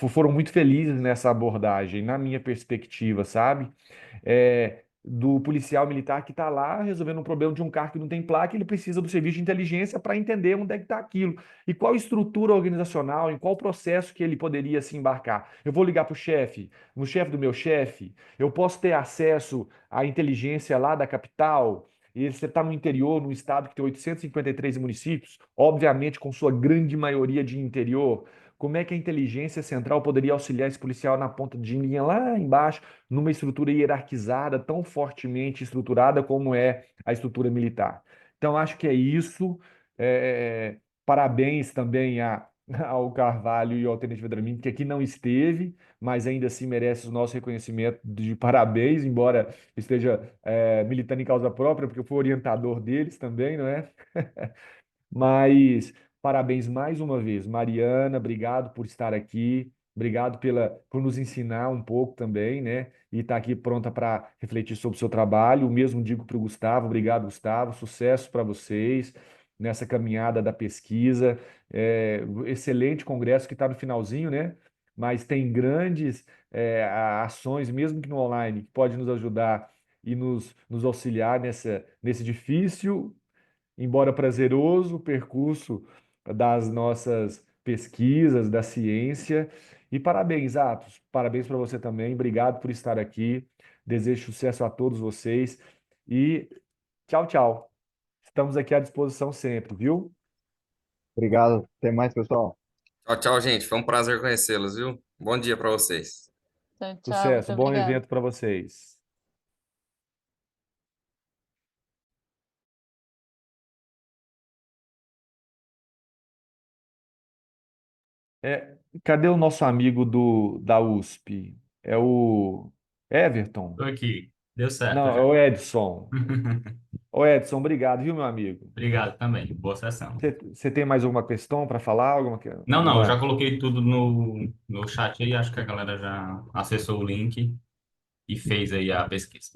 foram muito felizes nessa abordagem, na minha perspectiva, sabe? Do policial militar que está lá resolvendo um problema de um carro que não tem placa, ele precisa do serviço de inteligência para entender onde é que está aquilo e qual estrutura organizacional, em qual processo que ele poderia se embarcar. Eu vou ligar para o chefe, no chefe do meu chefe, eu posso ter acesso à inteligência lá da capital. E você está no interior, num estado que tem 853 municípios, obviamente com sua grande maioria de interior. Como é que a inteligência central poderia auxiliar esse policial na ponta de linha lá embaixo, numa estrutura hierarquizada, tão fortemente estruturada como é a estrutura militar? Então, acho que é isso. Parabéns também ao Carvalho e ao Tenente Vedramini, que aqui não esteve, mas ainda assim merece o nosso reconhecimento de parabéns, embora esteja militando em causa própria, porque eu fui orientador deles também, não é? Mas parabéns mais uma vez, Mariana, obrigado por estar aqui, obrigado por nos ensinar um pouco também, né? E estar aqui pronta para refletir sobre o seu trabalho. O mesmo digo para o Gustavo, obrigado, Gustavo, sucesso para vocês nessa caminhada da pesquisa. Excelente congresso que está no finalzinho, né? Mas tem grandes ações, mesmo que no online, que pode nos ajudar e nos auxiliar nesse difícil, embora prazeroso, percurso das nossas pesquisas, da ciência. E parabéns, Atos, parabéns para você também. Obrigado por estar aqui. Desejo sucesso a todos vocês e tchau, tchau. Estamos aqui à disposição sempre, viu? Obrigado. Até mais, pessoal. Tchau, tchau, gente. Foi um prazer conhecê-los, viu? Bom dia para vocês. Então, tchau, muito Sucesso, bom obrigada. evento para vocês. Cadê o nosso amigo da USP? É o Everton? Tô aqui. Deu certo Não, é já. o Edson. Ô Edson, obrigado, viu, meu amigo? Obrigado também. Boa sessão. Você tem mais alguma questão para falar? Não, não, eu já coloquei tudo no chat aí, acho que a galera já acessou o link e fez aí a pesquisa.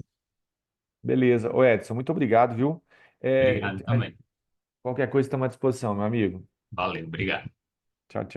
Beleza. Ô Edson, muito obrigado, viu? É, Obrigado também. qualquer coisa estamos à disposição, meu amigo. Valeu, obrigado. Tchau, tchau.